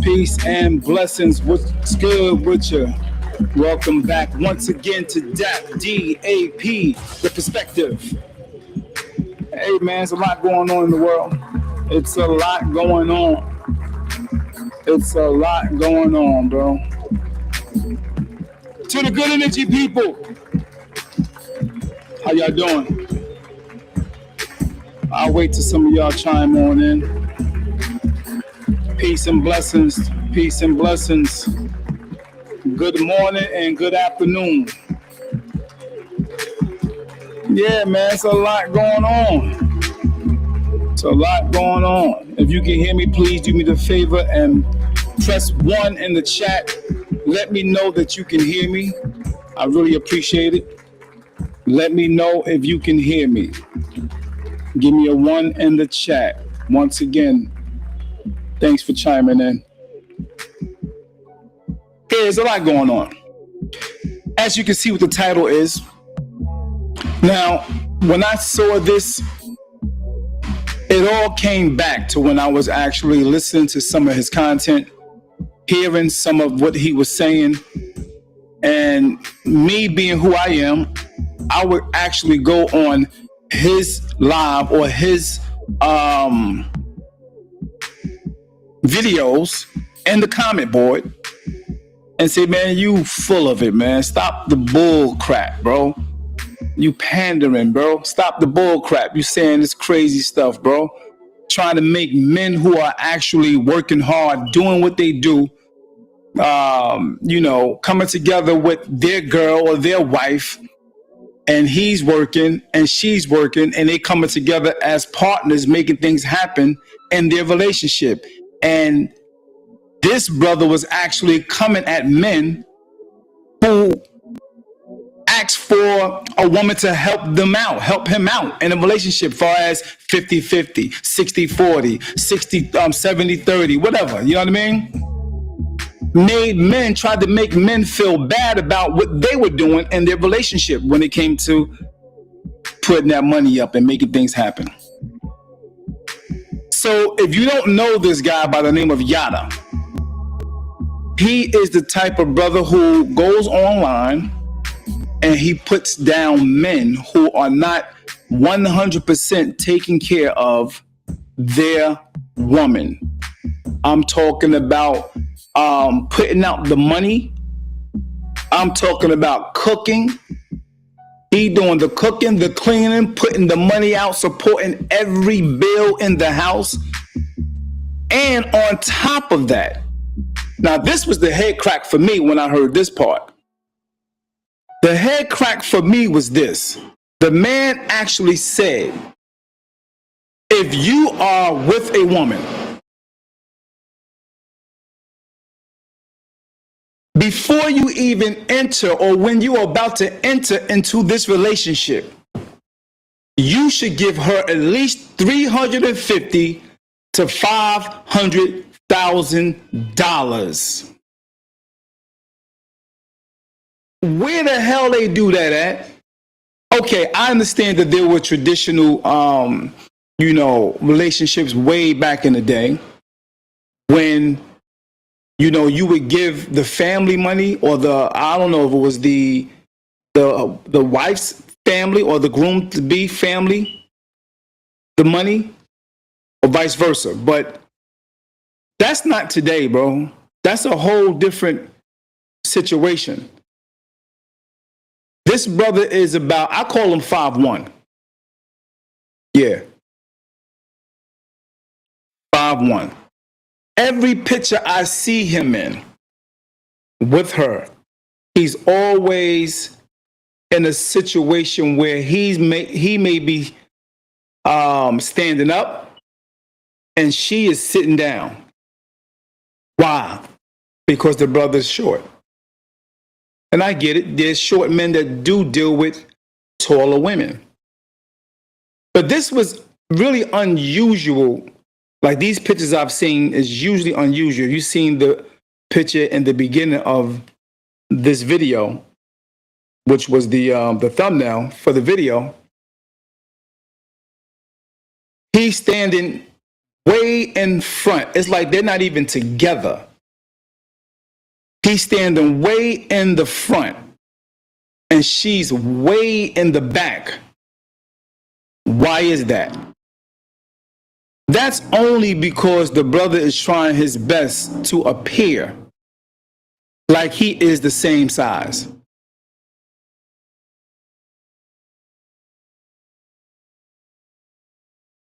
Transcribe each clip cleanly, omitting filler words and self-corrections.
Peace and blessings. What's good with you? Welcome back once again to D.A.P, D.A.P, The Perspective. Hey man, it's a lot going on in the world. It's a lot going on. It's a lot going on, bro. To the good energy people, how y'all doing? I'll wait till some of y'all chime on in. Peace and blessings. Peace and blessings. Good morning and good afternoon. Yeah, man, it's a lot going on. It's a lot going on. If you can hear me, please do me the favor and press 1 in the chat. Let me know that you can hear me. I really appreciate it. Let me know if you can hear me. Give me a 1 in the chat. Once again, thanks for chiming in. There's a lot going on. As you can see what the title is. Now, when I saw this, it all came back to when I was actually listening to some of his content, hearing some of what he was saying, and me being who I am, I would actually go on his live or his videos in the comment board and say, man, you full of it, man. Stop the bull crap, bro. You pandering, bro. Stop the bull crap. You saying this crazy stuff, bro. Trying to make men who are actually working hard, doing what they do, coming together with their girl or their wife, and he's working and she's working, and they coming together as partners, making things happen in their relationship. And this brother was actually coming at men who asked for a woman to help him out in a relationship, far as 50-50, 60-40, 70-30, whatever, you know what I mean? Tried to make men feel bad about what they were doing in their relationship when it came to putting that money up and making things happen. So if you don't know this guy by the name of Yada, he is the type of brother who goes online and he puts down men who are not 100% taking care of their woman. I'm talking about putting out the money. I'm talking about cooking. He doing the cooking, the cleaning, putting the money out, supporting every bill in the house. And on top of that, now this was the head crack for me when I heard this part. The head crack for me was this. The man actually said, if you are with a woman, before you even enter or when you are about to enter into this relationship, you should give her at least $350,000 to $500,000. Where the hell they do that at? Okay, I understand that there were traditional, relationships way back in the day when, you would give the family money, or I don't know if it was the wife's family or the groom-to-be family, the money, or vice versa. But that's not today, bro. That's a whole different situation. This brother is about, I call him 5'1". Yeah. 5'1". Every picture I see him in with her, he's always in a situation where he may be standing up and she is sitting down. Why? Because the brother's short. And I get it. There's short men that do deal with taller women. But this was really unusual. Like, these pictures I've seen is usually unusual. You've seen the picture in the beginning of this video, which was the thumbnail for the video. He's standing way in front. It's like they're not even together. He's standing way in the front and she's way in the back. Why is that? That's only because the brother is trying his best to appear like he is the same size.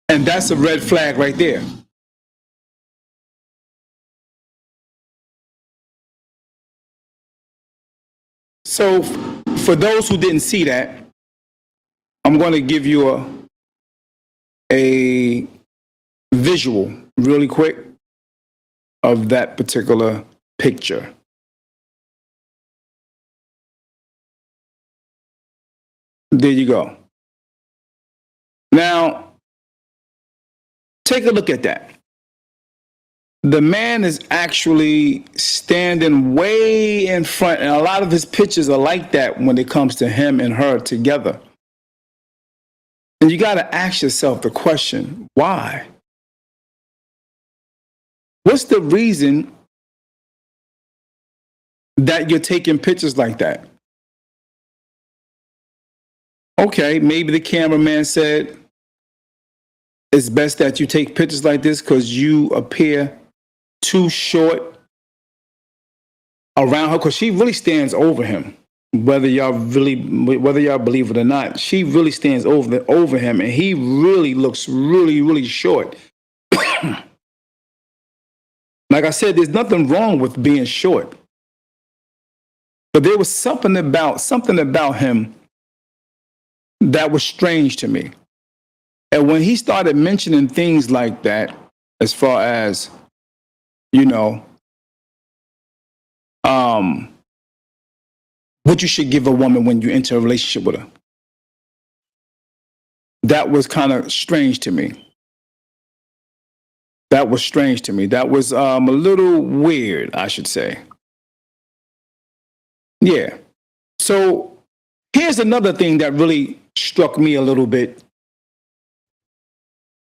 And that's a red flag right there. So for those who didn't see that, I'm going to give you a visual really quick of that particular picture. There you go. Now, take a look at that. The man is actually standing way in front, and a lot of his pictures are like that when it comes to him and her together. And you got to ask yourself the question, why? What's the reason that you're taking pictures like that? Okay, maybe the cameraman said it's best that you take pictures like this because you appear too short around her, because she really stands over him. Whether y'all believe it or not, she really stands over him, and he really looks really short. Like I said, there's nothing wrong with being short, but there was something about him that was strange to me. And when he started mentioning things like that, as far as, you know, what you should give a woman when you enter a relationship with her, that was kind of strange to me. That was strange to me. That was a little weird, I should say. Yeah. So here's another thing that really struck me a little bit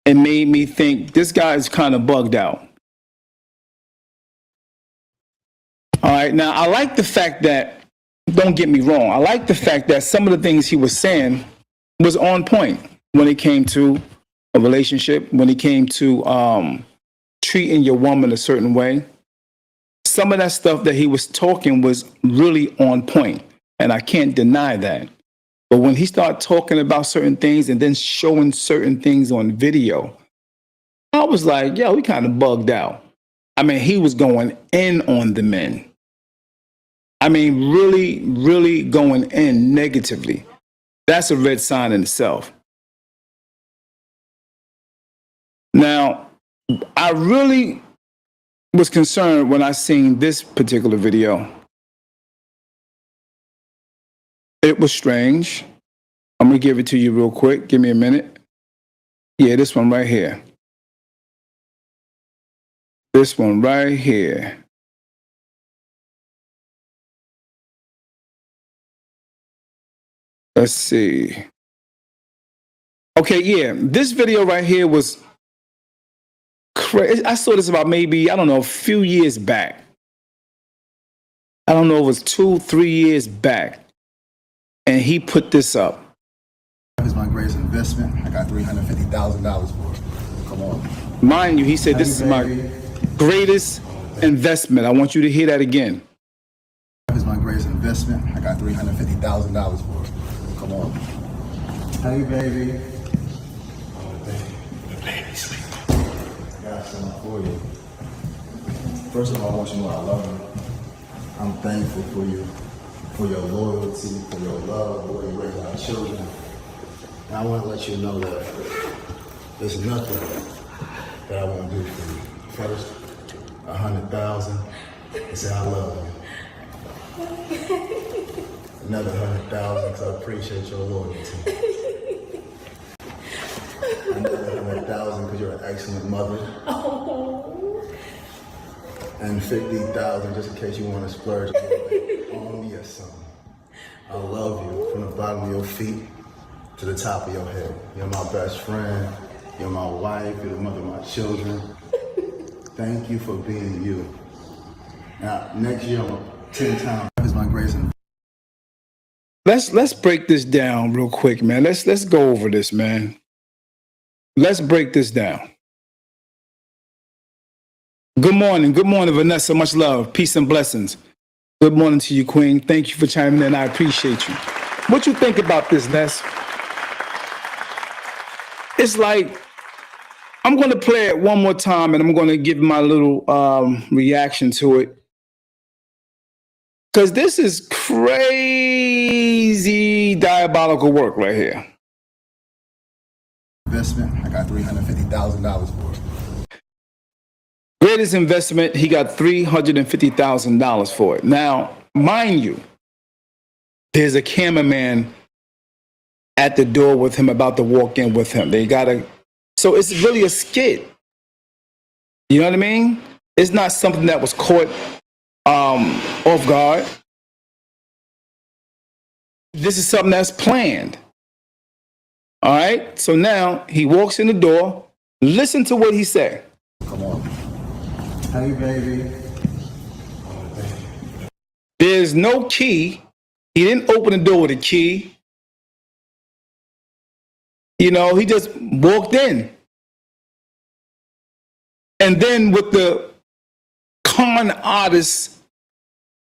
and made me think this guy is kind of bugged out. All right. Now, I like the fact that, don't get me wrong, I like the fact that some of the things he was saying was on point when it came to a relationship, when it came to treating your woman a certain way. Some of that stuff that he was talking was really on point, and I can't deny that. But when he started talking about certain things and then showing certain things on video, I was like, yo, he kind of bugged out. I mean, he was going in on the men. I mean, really going in negatively. That's a red sign in itself. Now, I really was concerned when I seen this particular video. It was strange. I'm going to give it to you real quick. Give me a minute. Yeah, this one right here. This one right here. Let's see. Okay, yeah, this video right here was crazy. I saw this about maybe, I don't know, a few years back. I don't know, it was 2-3 years back. And he put this up. It's my greatest investment. I got $350,000 for it. Come on. Mind you, he said this is my greatest investment. I want you to hear that again. It's my greatest investment. I got $350,000 for it. Come on. Hey, baby. The baby sleep. I got something for you. First of all, I want you to know I love you. I'm thankful for you, for your loyalty, for your love, the way you raise our children. And I want to let you know that there's nothing that I won't do for you. First, 100,000, and say I love you. Another 100,000 because I appreciate your loyalty. Another 100,000 because you're an excellent mother. And 50,000 just in case you want to splurge on me or something. I love you from the bottom of your feet to the top of your head. You're my best friend. You're my wife. You're the mother of my children. Thank you for being you. Now, next year, 10 times. Is my grace and Let's break this down real quick, man. Let's go over this, man. Let's break this down. Good morning, Vanessa. Much love, peace and blessings. Good morning to you, Queen. Thank you for chiming in. I appreciate you. What you think about this, Ness? It's like, I'm going to play it one more time and I'm going to give my little reaction to it. Because this is crazy diabolical work right here. investment. I got $350,000 for it. Greatest investment, he got $350,000 for it. Now, mind you, there's a cameraman at the door with him, about to walk in with him. So it's really a skit. You know what I mean? It's not something that was caught off guard. This is something that's planned. All right? So now he walks in the door. Listen to what he said. Come on. Hey, baby. There's no key. He didn't open the door with a key. You know, he just walked in. And then with the con artist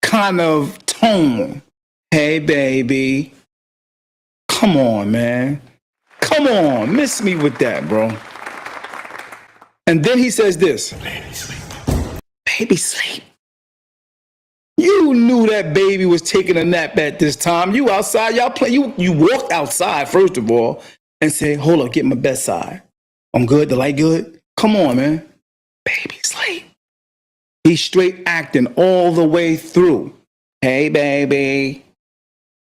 kind of tone, hey, baby, come on, man. Come on, miss me with that, bro. And then he says this. Baby, sleep. Baby, sleep. You knew that baby was taking a nap at this time. You outside, y'all play. You walked outside, first of all, and said, hold up, get my bedside. I'm good, the light good? Come on, man. Baby, sleep. He's straight acting all the way through. Hey, baby.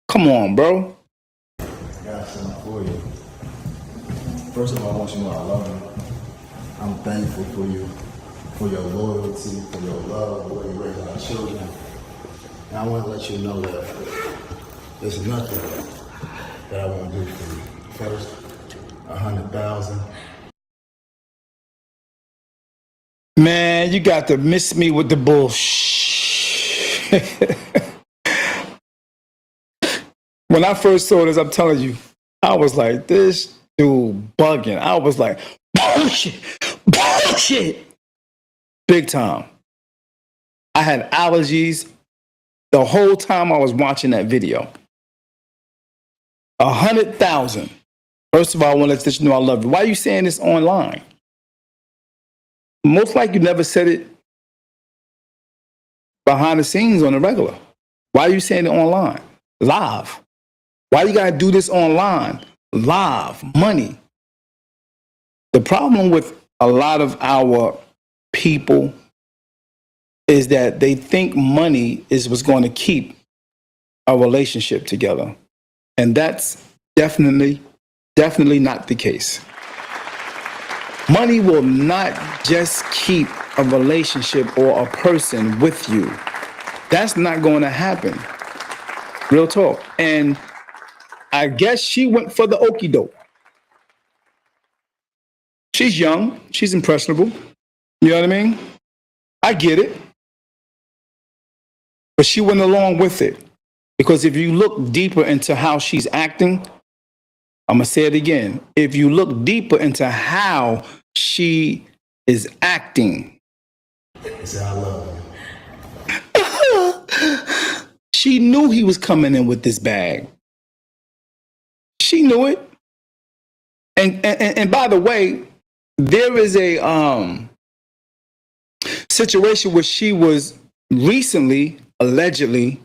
Come on, bro. I got something for you. First of all, I want you to know I love you. I'm thankful for you, for your loyalty, for your love, the way you raise our children. And I want to let you know that there's nothing that I won't do for you. First, 100,000. Man, you got to miss me with the bullshit. When I first saw this, I'm telling you, I was like, this dude bugging. I was like, bullshit, bullshit. Big time. I had allergies the whole time I was watching that video. 100,000. First of all, I want to let you know I love you. Why are you saying this online? Most likely you never said it behind the scenes on the regular. Why are you saying it online? Live. Why you got to do this online? Live. Money. The problem with a lot of our people is that they think money is what's going to keep a relationship together. And that's definitely not the case. Money will not just keep a relationship or a person with you. That's not going to happen. Real talk. And I guess she went for the okie doke. She's young. She's impressionable. You know what I mean? I get it. But she went along with it. Because if you look deeper into how she's acting, I'm going to say it again. If you look deeper into how she is acting, Say I love you. She knew he was coming in with this bag. She knew it. And by the way, there is a situation where she was recently, allegedly,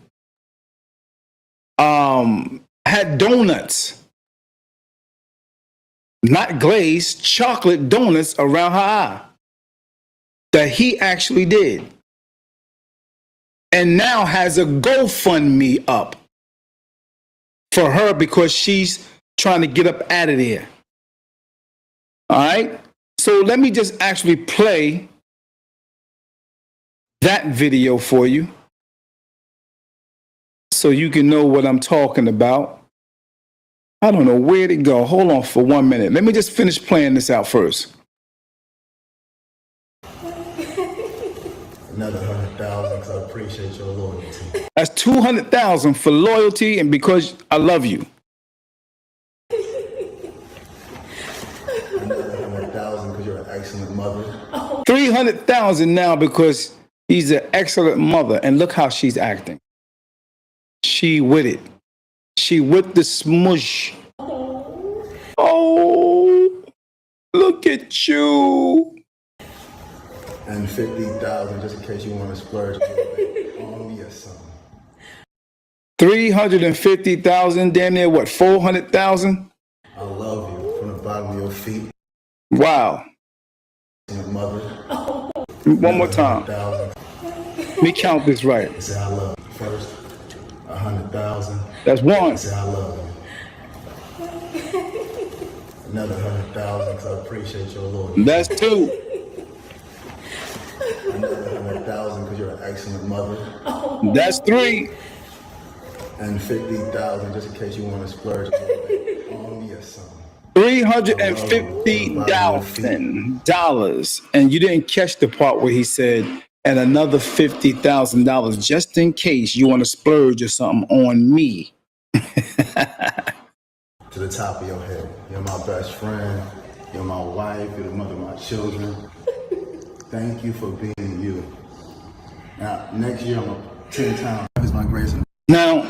had donuts. Not glazed, chocolate donuts around her eye that he actually did. And now has a GoFundMe up for her because she's trying to get up out of there. All right? So let me just actually play that video for you so you can know what I'm talking about. I don't know where to go. Hold on for 1 minute. Let me just finish playing this out first. Another 100,000 because I appreciate your loyalty. That's 200,000 for loyalty and because I love you. Another 100,000 because you're an excellent mother. 300,000 now because he's an excellent mother. And look how she's acting. She with it. She with the smush. Oh, look at you. And 50,000 just in case you want to splurge on me or something. 350,000, damn near what, 400,000? I love you from the bottom of your feet. Wow. Mother. One more time. 100,000. Let me count this right. Say I love you. First, 100,000. That's one. Say I love you. Another 100,000 because I appreciate your loyalty. That's two. Another 100,000 because you're an excellent mother. That's three. And 50,000 just in case you want to splurge on me or something. $350,000. And you didn't catch the part where he said, and another $50,000 just in case you want to splurge or something on me. To the top of your head. You're my best friend. You're my wife. You're the mother of my children. Thank you for being you. Now, next year, I'm going to 10 times. That is my grace. Now,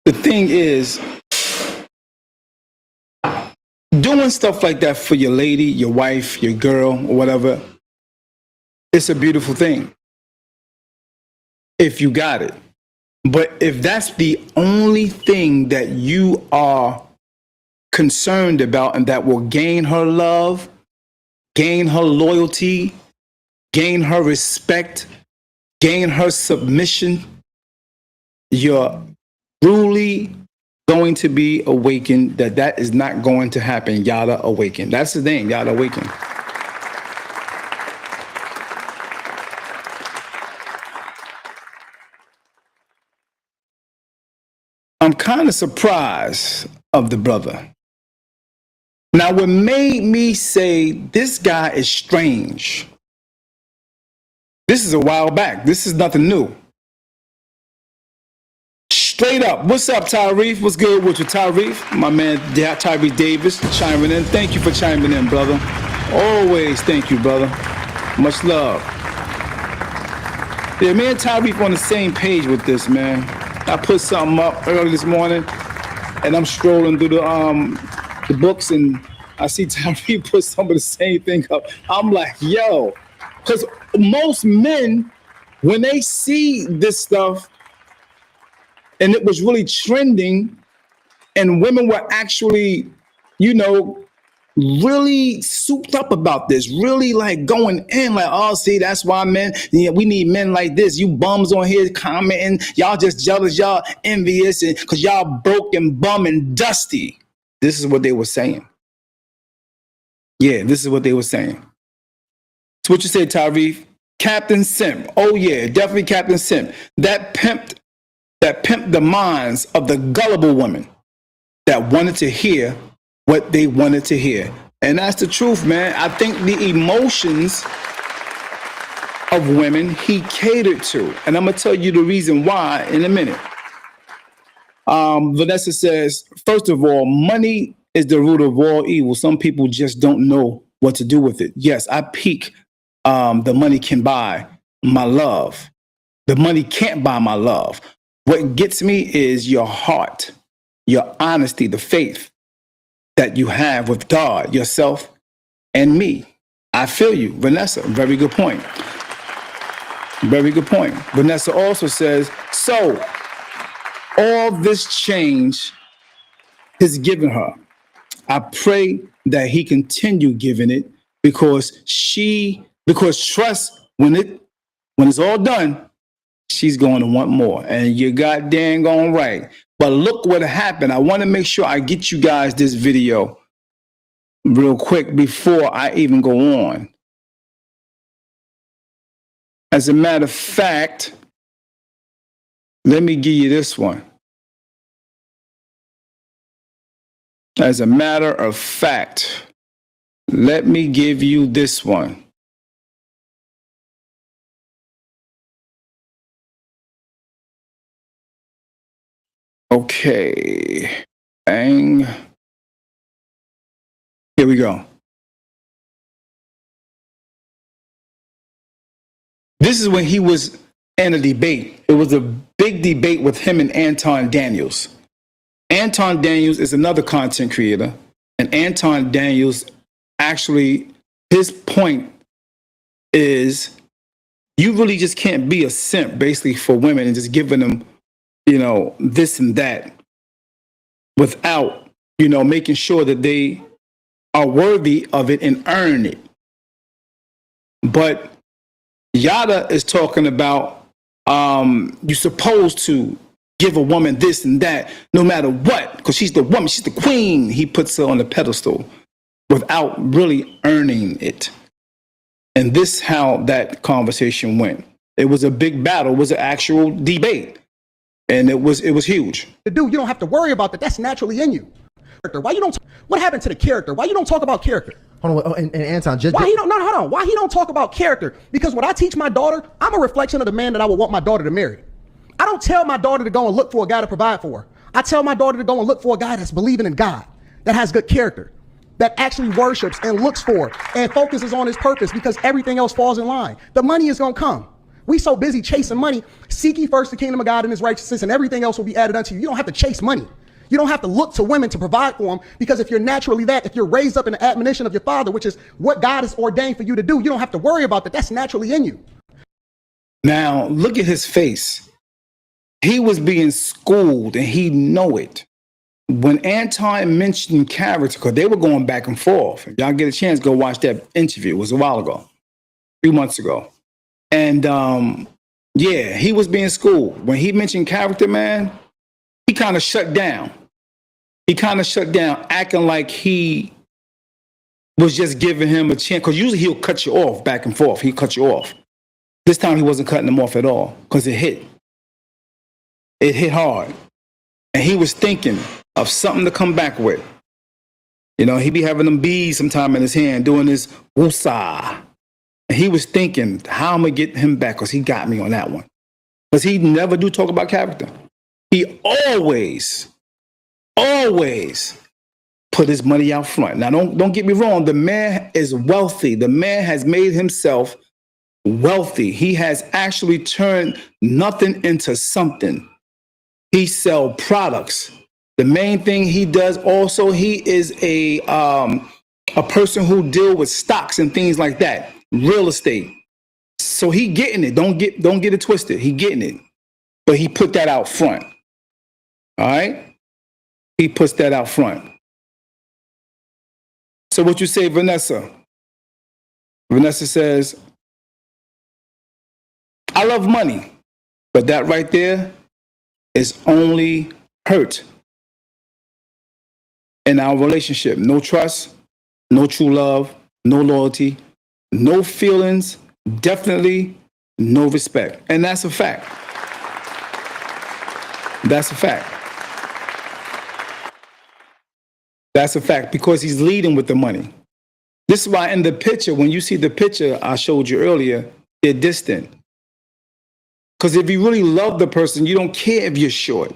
the thing is, doing stuff like that for your lady, your wife, your girl, or whatever, it's a beautiful thing. If you got it. But if that's the only thing that you are concerned about and that will gain her love, gain her loyalty, gain her respect, gain her submission, you're truly going to be awakened that is not going to happen. Yada awaken. That's the thing. Yada awaken. I'm kind of surprised of the brother. Now, what made me say this guy is strange? This is a while back. This is nothing new. Straight up. What's up, Tyrese? What's good with you, Tyrese? My man, Tyrese Davis, chiming in. Thank you for chiming in, brother. Always thank you, brother. Much love. Yeah, me and Tyrese on the same page with this, man. I put something up early this morning, and I'm strolling through the books, and I see Tyrese put some of the same thing up. I'm like, yo, because most men, when they see this stuff, and it was really trending, and women were actually, really souped up about this, really like going in, like, oh, see, that's why men, we need men like this. You bums on here commenting, y'all just jealous, y'all envious, and because y'all broke and bum and dusty. This is what they were saying. Yeah, this is what they were saying. So what you say, Tyrese? Captain Simp. Oh yeah, definitely Captain Simp. That pimped the minds of the gullible women that wanted to hear what they wanted to hear. And that's the truth, man. I think the emotions of women he catered to. And I'm going to tell you the reason why in a minute. Vanessa says, first of all, money is the root of all evil. Some people just don't know what to do with it. Yes, I peak. The money can buy my love. The money can't buy my love. What gets me is your heart, your honesty, the faith that you have with God, yourself, and me. I feel you, Vanessa. Very good point. Very good point. Vanessa also says, so all this change is given her. I pray that he continue giving it because trust, when it's all done, she's going to want more. And you're goddamn going right. But look what happened. I want to make sure I get you guys this video real quick before I even go on. As a matter of fact, let me give you this one. As a matter of fact, let me give you this one. Okay. Bang. Here we go. This is when he was in a debate. It was a big debate with him and Anton Daniels. Anton Daniels is another content creator. And Anton Daniels actually, his point is you really just can't be a simp basically for women and just giving them, this and that without, making sure that they are worthy of it and earn it. But Yada is talking about you're supposed to give a woman this and that no matter what, because she's the woman, she's the queen. He puts her on the pedestal without really earning it. And this is how that conversation went. It was a big battle. It was an actual debate. And it was huge. You don't have to worry about that. That's naturally in you. Why you don't? What happened to the character? Why you don't talk about character? Hold on, and Anton, why he don't? No, hold on. Why he don't talk about character? Because what I teach my daughter, I'm a reflection of the man that I would want my daughter to marry. I don't tell my daughter to go and look for a guy to provide for her. I tell my daughter to go and look for a guy that's believing in God, that has good character, that actually worships and looks for and focuses on his purpose, because everything else falls in line. The money is gonna come. We so busy chasing money. Seek ye first the kingdom of God and his righteousness, and everything else will be added unto you. You don't have to chase money. You don't have to look to women to provide for them, because if you're naturally that, if you're raised up in the admonition of your father, which is what God has ordained for you to do, you don't have to worry about that. That's naturally in you. Now, look at his face. He was being schooled and he know it. When Anton mentioned character, because they were going back and forth. If y'all get a chance, go watch that interview. It was a while ago, 3 months ago. And yeah, he was being schooled. When he mentioned character, man, he kind of shut down. He kind of shut down, acting like he was just giving him a chance. Because usually he'll cut you off back and forth. He'll cut you off. This time he wasn't cutting him off at all, because it hit. It hit hard. And he was thinking of something to come back with. He be having them bees sometime in his hand, doing this woosah. And he was thinking, how am I going to get him back? Because he got me on that one. Because he never do talk about character. He always put his money out front. Now, don't get me wrong. The man is wealthy. The man has made himself wealthy. He has actually turned nothing into something. He sell products. The main thing he does also, he is a person who deal with stocks and things like that, real estate. So he getting it. Don't get it twisted. He getting it, but he put that out front. All right, he puts that out front. So what you say, Vanessa? Vanessa says, I love money, but that right there is only hurt in our relationship. No trust, no true love, no loyalty, no feelings, definitely no respect. And that's a fact. That's a fact. That's a fact, because he's leading with the money. This is why in the picture, when you see the picture I showed you earlier, they're distant. Because if you really love the person, you don't care if you're short.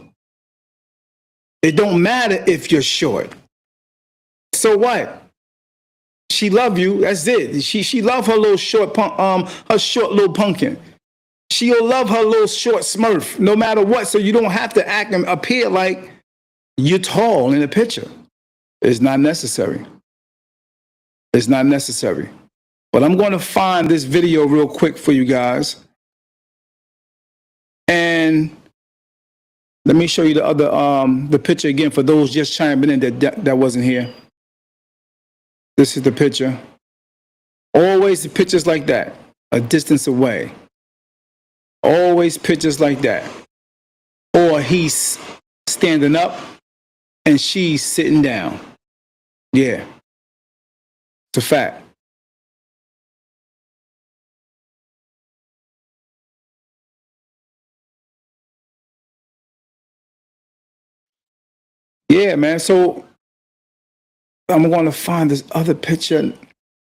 It don't matter if you're short. So what? She love you. That's it. She love her little short her short little pumpkin. She'll love her little short Smurf no matter what. So you don't have to act and appear like you're tall in the picture. It's not necessary. It's not necessary. But I'm going to find this video real quick for you guys. And let me show you the other the picture again for those just chiming in that wasn't here. This is the picture. Always the pictures like that, a distance away. Always pictures like that. Or he's standing up and she's sitting down. Yeah, it's a fact. Yeah, man. So I'm going to find this other picture.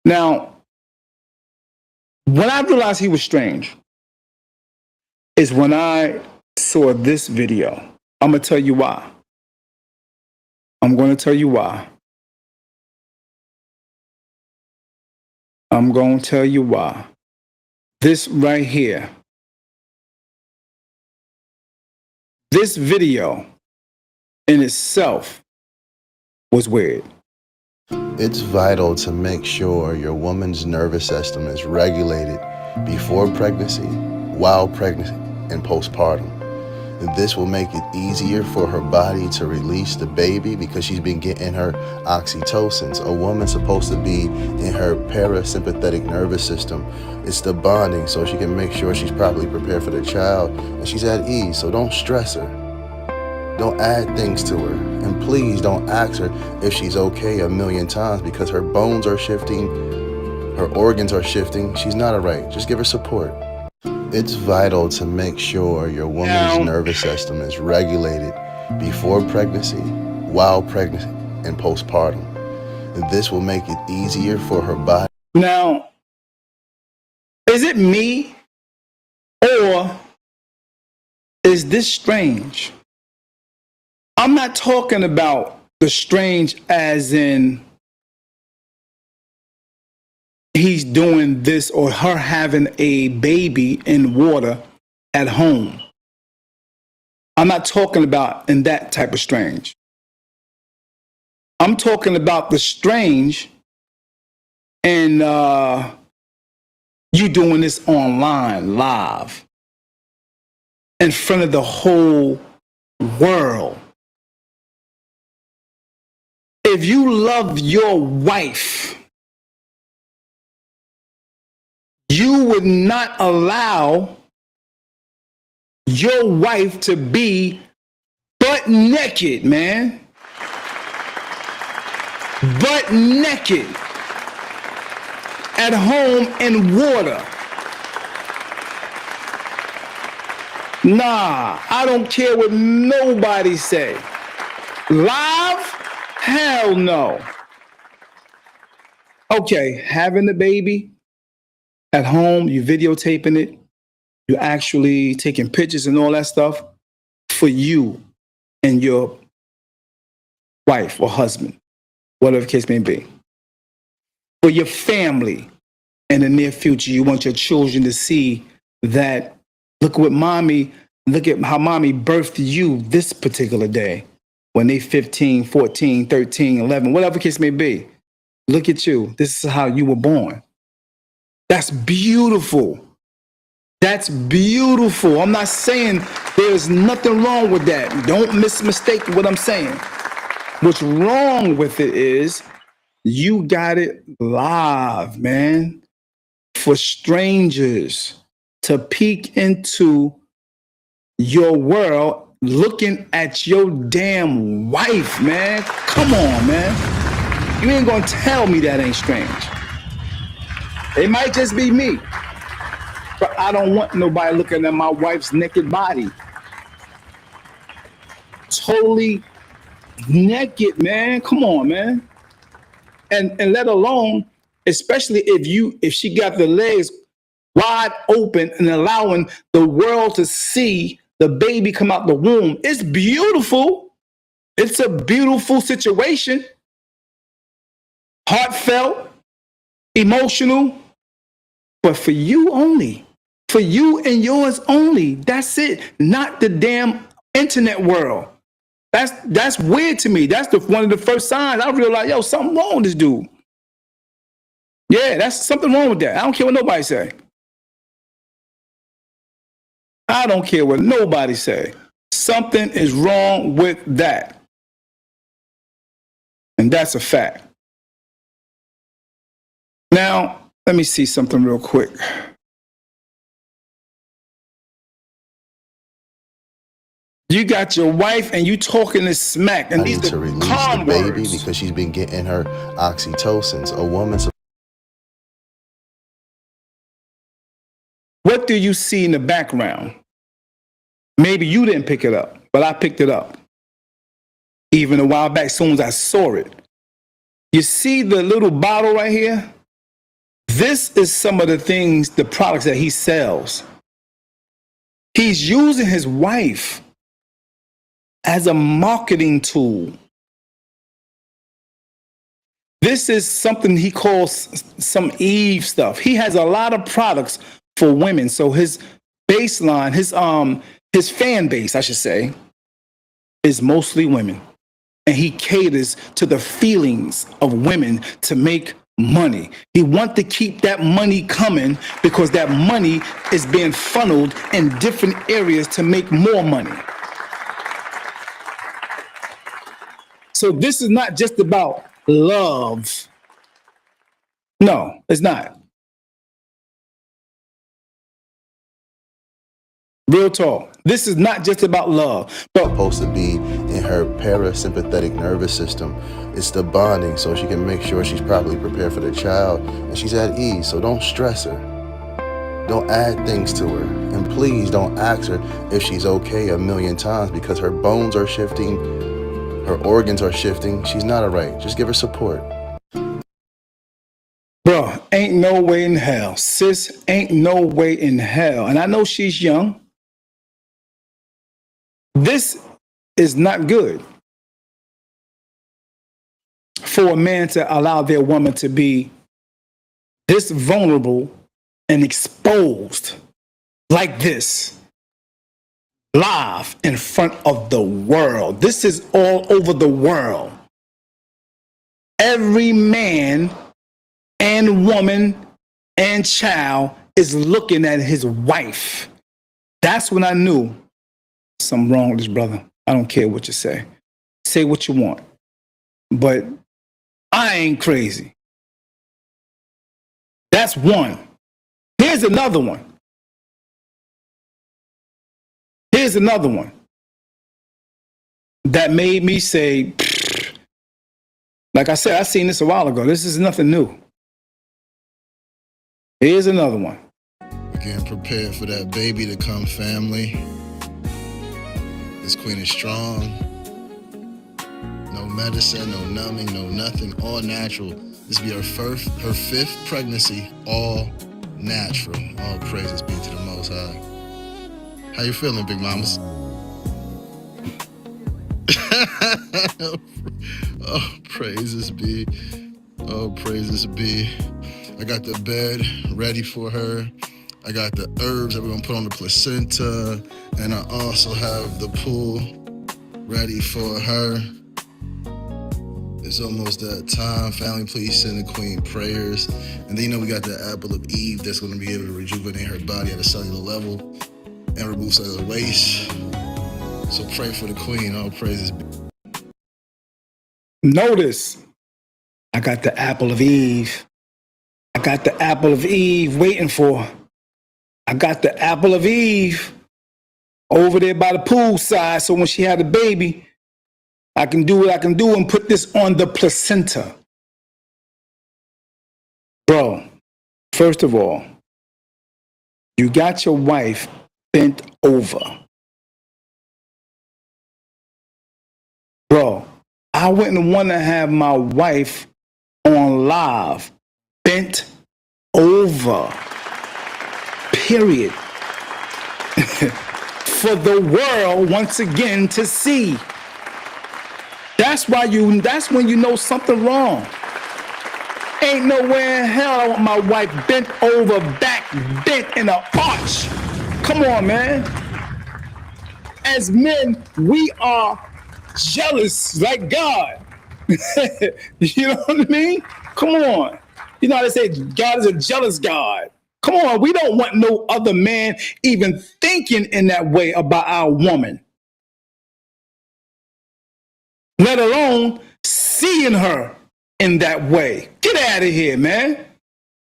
Now, when I realized he was strange is when I saw this video. I'm going to tell you why. I'm going to tell you why. I'm going to tell you why. This right here, this video in itself was weird. It's vital to make sure your woman's nervous system is regulated before pregnancy, while pregnancy, and postpartum. This will make it easier for her body to release the baby because she's been getting her oxytocins. A woman's supposed to be in her parasympathetic nervous system. It's the bonding, so she can make sure she's properly prepared for the child and she's at ease. So don't stress her. Don't add things to her. And please don't ask her if she's okay a million times because her bones are shifting, her organs are shifting. She's not all right. Just give her support. It's vital to make sure your woman's nervous system is regulated before pregnancy, while pregnancy, and postpartum. This will make it easier for her body. Now, is it me or is this strange? I'm not talking about the strange as in he's doing this or her having a baby in water at home. I'm not talking about in that type of strange. I'm talking about the strange and you doing this online, live, in front of the whole world. If you love your wife, you would not allow your wife to be butt naked, man. Butt naked at home in water. Nah, I don't care what nobody say. Live? Hell no. Okay, having the baby at home, you videotaping it, you actually taking pictures and all that stuff for you and your wife or husband, whatever the case may be. For your family in the near future, you want your children to see that, look at how mommy birthed you this particular day when they 15, 14, 13, 11, whatever the case may be. Look at you. This is how you were born. That's beautiful. That's beautiful. I'm not saying there's nothing wrong with that. Don't mistake what I'm saying. What's wrong with it is you got it live, man, for strangers to peek into your world looking at your damn wife, man. Come on, man. You ain't gonna tell me that ain't strange. It might just be me, but I don't want nobody looking at my wife's naked body. Totally naked, man. Come on, man. And let alone, especially if she got the legs wide open and allowing the world to see the baby come out the womb. It's beautiful. It's a beautiful situation. Heartfelt, emotional, but for you only. For you and yours only. That's it. Not the damn internet world. That's weird to me. That's one of the first signs I realized, yo, something wrong with this dude. Yeah, that's something wrong with that. I don't care what nobody say. I don't care what nobody say. Something is wrong with that. And that's a fact. Now, let me see something real quick. You got your wife and you talking this smack, and these to are release con the baby words. because she's been getting her oxytocins. A woman's. What do you see in the background? Maybe you didn't pick it up, but I picked it up. Even a while back, as soon as I saw it. You see the little bottle right here? This is some of the things, the products that he sells. He's using his wife as a marketing tool. This is something he calls some Eve stuff. He has a lot of products for women. So his baseline, his fan base, I should say, is mostly women. And he caters to the feelings of women to make money. He wants to keep that money coming because that money is being funneled in different areas to make more money. So this is not just about love. No, it's not. Real talk. This is not just about love, but Supposed to be in her parasympathetic nervous system. It's the bonding so she can make sure she's properly prepared for the child and she's at ease. So don't stress her. Don't add things to her. And please don't ask her if she's okay a million times because her bones are shifting, her organs are shifting. She's not all right. Just give her support. bro, ain't no way in hell. Sis, ain't no way in hell. And I know she's young. This is not good for a man to allow their woman to be this vulnerable and exposed like this live in front of the world. This is all over the world. Every man and woman and child is looking at his wife. That's when I knew something wrong with this brother. I don't care what you say. Say what you want. But I ain't crazy. That's one. Here's another one. Here's another one that made me say, pfft. Like I said, I seen this a while ago. This is nothing new. Here's another one. Getting prepared for that baby to come, family. This queen is strong. No medicine, no numbing, no nothing. All natural. This will be her fifth pregnancy. All natural. All praises be to the Most High. How you feeling, big mamas? Oh, praises be. Oh, praises be. I got the bed ready for her. I got the herbs that we're gonna put on the placenta. And I also have the pool ready for her. It's almost that time. Family, please send the queen prayers. And then we got the apple of Eve that's gonna be able to rejuvenate her body at a cellular level and remove cellular waste. So pray for the queen. All praises be. Notice, I got the apple of Eve. I got the apple of Eve waiting for her. I got the apple of Eve over there by the pool side. So when she had a baby, I can do what I can do and put this on the placenta. Bro, first of all, you got your wife bent over. Bro, I wouldn't want to have my wife on live bent over. Period. For the world once again to see. That's when you know something wrong. Ain't nowhere in hell I want my wife bent over, back bent in an arch. Come on, man. As men, we are jealous like God. You know what I mean? Come on. You know how they say God is a jealous God. Come on, we don't want no other man even thinking in that way about our woman. Let alone seeing her in that way. Get out of here, man.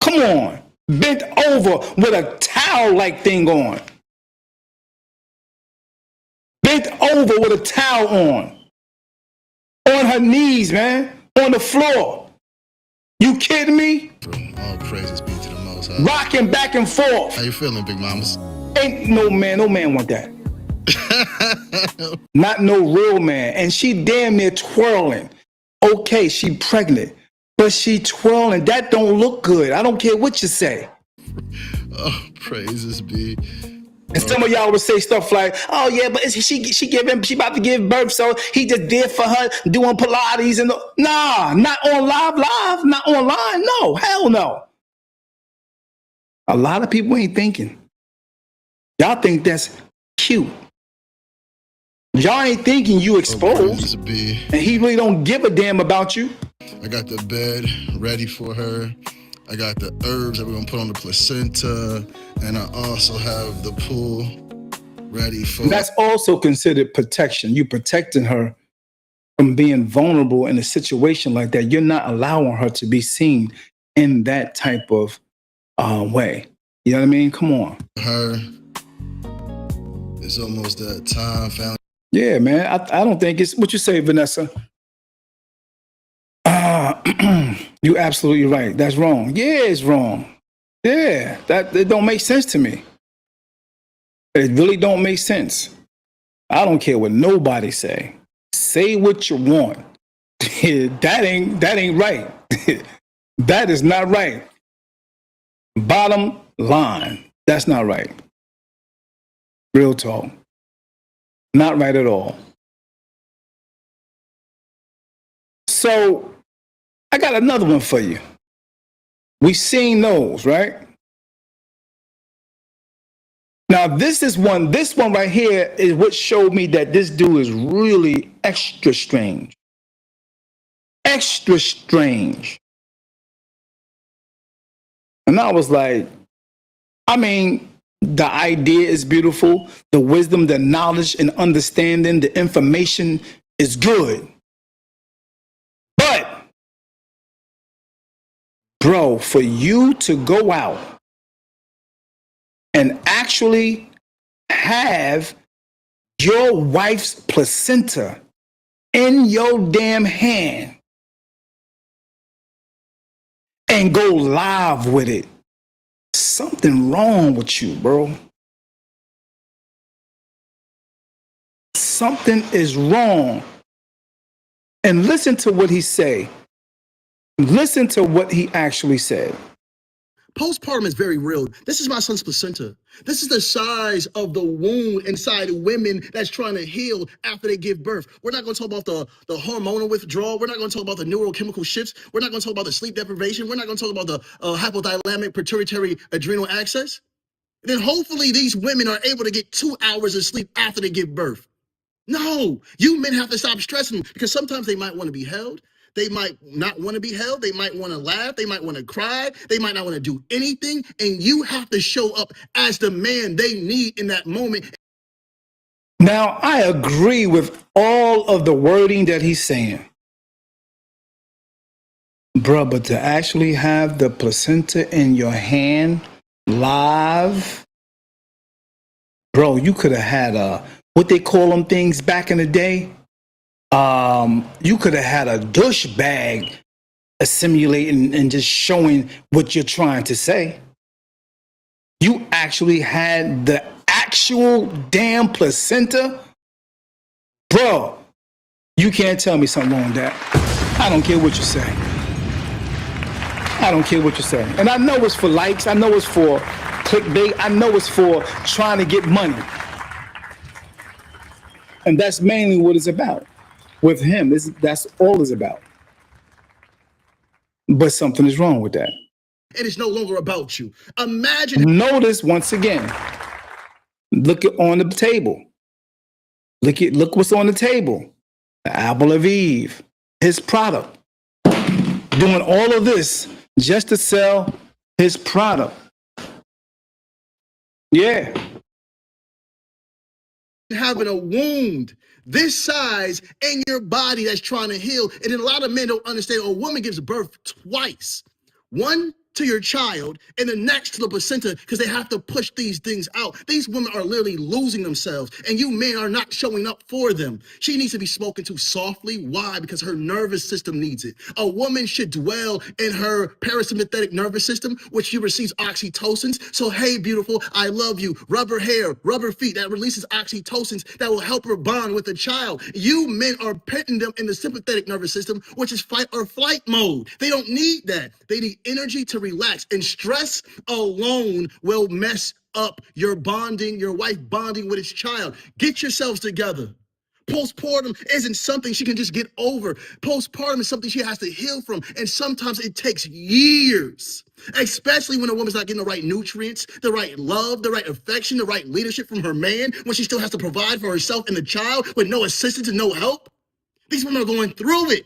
Come on. Bent over with a towel-like thing on. Bent over with a towel on. On her knees, man. On the floor. You kidding me? All praises be to the Most High. Rocking back and forth. How you feeling, big mamas? Ain't no man want that. Not no real man. And she damn near twirling. Okay, she pregnant, but she twirling. That don't look good. I don't care what you say. Oh, praises be. And some of y'all would say stuff like, "Oh yeah, but she about to give birth, so he just did for her doing Pilates and nah, not on live, not online. No, hell no. A lot of people ain't thinking. Y'all think that's cute. Y'all ain't thinking you exposed, and he really don't give a damn about you. I got the bed ready for her. I got the herbs that we're gonna put on the placenta, and I also have the pool ready for. And that's also considered protection. You protecting her from being vulnerable in a situation like that. You're not allowing her to be seen in that type of way. You know what I mean? Come on. Her, it's almost that time, family. Yeah, man. I don't think it's what you say, Vanessa. You absolutely right. That's wrong. Yeah, it's wrong. Yeah, that it don't make sense to me. It really don't make sense. I don't care what nobody say. Say what you want. that ain't right. That is not right. Bottom line, that's not right. Real talk. Not right at all. So I got another one for you. We seen those, right? Now this one right here is what showed me that this dude is really extra strange. Extra strange. And I was like, I mean, the idea is beautiful. The wisdom, the knowledge and understanding, the information is good. But, bro, for you to go out and actually have your wife's placenta in your damn hand and go live with it, something wrong with you, bro. Something is wrong. And listen to what he say. Listen to what he actually said. Postpartum is very real. This is my son's placenta. This is the size of the wound inside women that's trying to heal after they give birth. We're not going to talk about the hormonal withdrawal. We're not going to talk about the neurochemical shifts. We're not going to talk about the sleep deprivation. We're not going to talk about the hypothalamic pituitary adrenal axis. And then hopefully these women are able to get 2 hours of sleep after they give birth. No, you men have to stop stressing because sometimes they might want to be held. They might not want to be held. They might want to laugh. They might want to cry. They might not want to do anything. And you have to show up as the man they need in that moment. Now, I agree with all of the wording that he's saying. Bruh, but to actually have the placenta in your hand live, bro, you could have had what they call them things back in the day. You could have had a douche bag assimilating and just showing what you're trying to say. You actually had the actual damn placenta. Bro, you can't tell me something wrong with that. I don't care what you say. I don't care what you say. And I know it's for likes. I know it's for clickbait. I know it's for trying to get money. And that's mainly what it's about. With him, that's all it's about. But something is wrong with that. It is no longer about you. Imagine. Notice once again, look on the table. Look what's on the table. The apple of Eve, his product. Doing all of this just to sell his product. Yeah. Having a wound this size in your body that's trying to heal. And then a lot of men don't understand a woman gives birth twice. One to your child and the next to the placenta because they have to push these things out. These women are literally losing themselves and you men are not showing up for them. She needs to be spoken to softly. Why? Because her nervous system needs it. A woman should dwell in her parasympathetic nervous system, which she receives oxytocins. So, hey, beautiful, I love you. Rub her hair, rub her feet. That releases oxytocins that will help her bond with the child. You men are putting them in the sympathetic nervous system, which is fight or flight mode. They don't need that. They need energy to to relax. And stress alone will mess up your bonding, your wife bonding with his child. Get yourselves together. Postpartum isn't something she can just get over. Postpartum is something she has to heal from. And sometimes it takes years, especially when a woman's not getting the right nutrients, the right love, the right affection, the right leadership from her man, when she still has to provide for herself and the child with no assistance and no help. These women are going through it.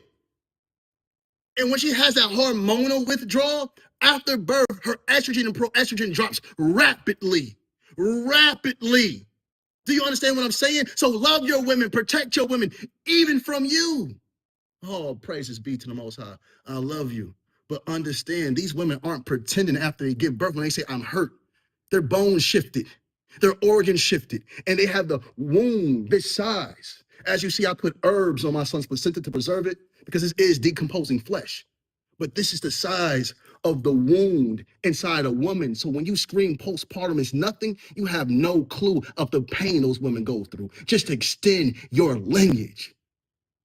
And when she has that hormonal withdrawal, after birth, her estrogen and proestrogen drops rapidly. Rapidly. Do you understand what I'm saying? So love your women, protect your women, even from you. Oh, praises be to the Most High. I love you. But understand, these women aren't pretending after they give birth when they say, I'm hurt. Their bones shifted, their organs shifted, and they have the wound this size. As you see, I put herbs on my son's placenta to preserve it because this is decomposing flesh. But this is the size of the wound inside a woman. So when you scream postpartum is nothing, you have no clue of the pain those women go through just to extend your lineage.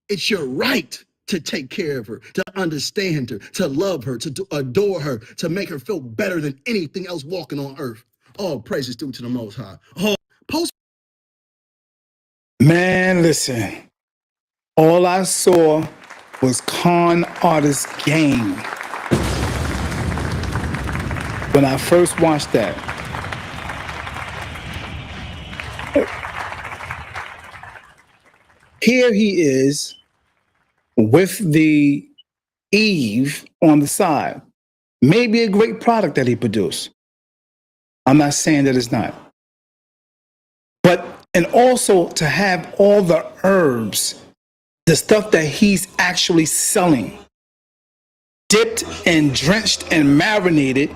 It's your right to take care of her, to understand her, to love her, to adore her, to make her feel better than anything else walking on earth. All praises due to the Most High. Man, listen. All I saw was con artist game when I first watched that. Here he is with the Eve on the side. Maybe a great product that he produced. I'm not saying that it's not. But, and also to have all the herbs, the stuff that he's actually selling, dipped and drenched and marinated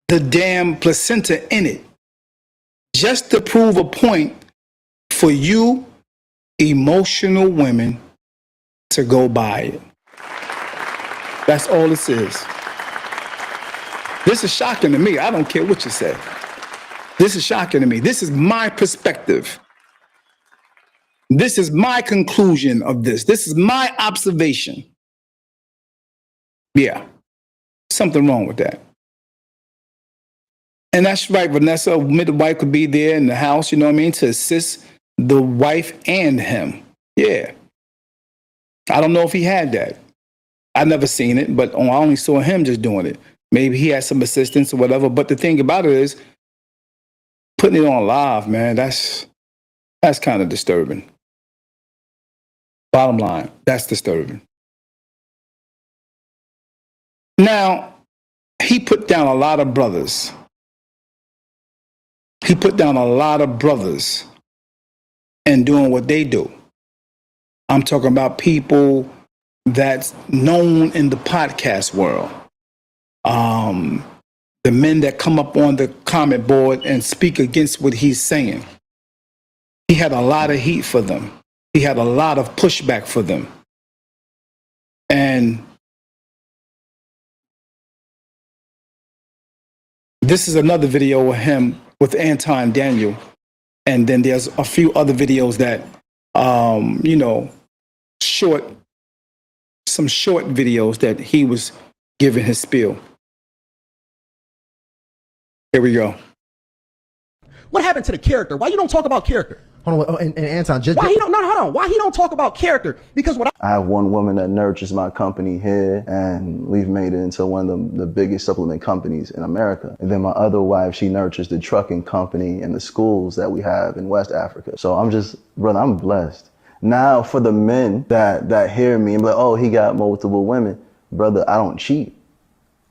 the damn placenta in it, just to prove a point for you emotional women to go buy it. That's all this is. This is shocking to me. I don't care what you say. This is shocking to me. This is my perspective. This is my conclusion of this. This is my observation. Yeah, something wrong with that. And that's right, Vanessa, a midwife could be there in the house, you know what I mean, to assist the wife and him. Yeah. I don't know if he had that. I never seen it, but I only saw him just doing it. Maybe he had some assistance or whatever. But the thing about it is, putting it on live, man, that's kind of disturbing. Bottom line, that's disturbing. Now, he put down a lot of brothers. He put down a lot of brothers and doing what they do. I'm talking about people that's known in the podcast world. The men that come up on the comment board and speak against what he's saying. He had a lot of heat for them. He had a lot of pushback for them. And this is another video of him with Anton Daniel. And then there's a few other videos that, some short videos that he was giving his spiel. Here we go. What happened to the character? Why you don't talk about character? Hold on, and Anton, Why he don't? No, hold on. Why he don't talk about character? Because what I have one woman that nurtures my company here, and we've made it into one of the biggest supplement companies in America. And then my other wife, she nurtures the trucking company and the schools that we have in West Africa. So brother, I'm blessed. Now for the men that hear me and be like, oh, he got multiple women. Brother, I don't cheat.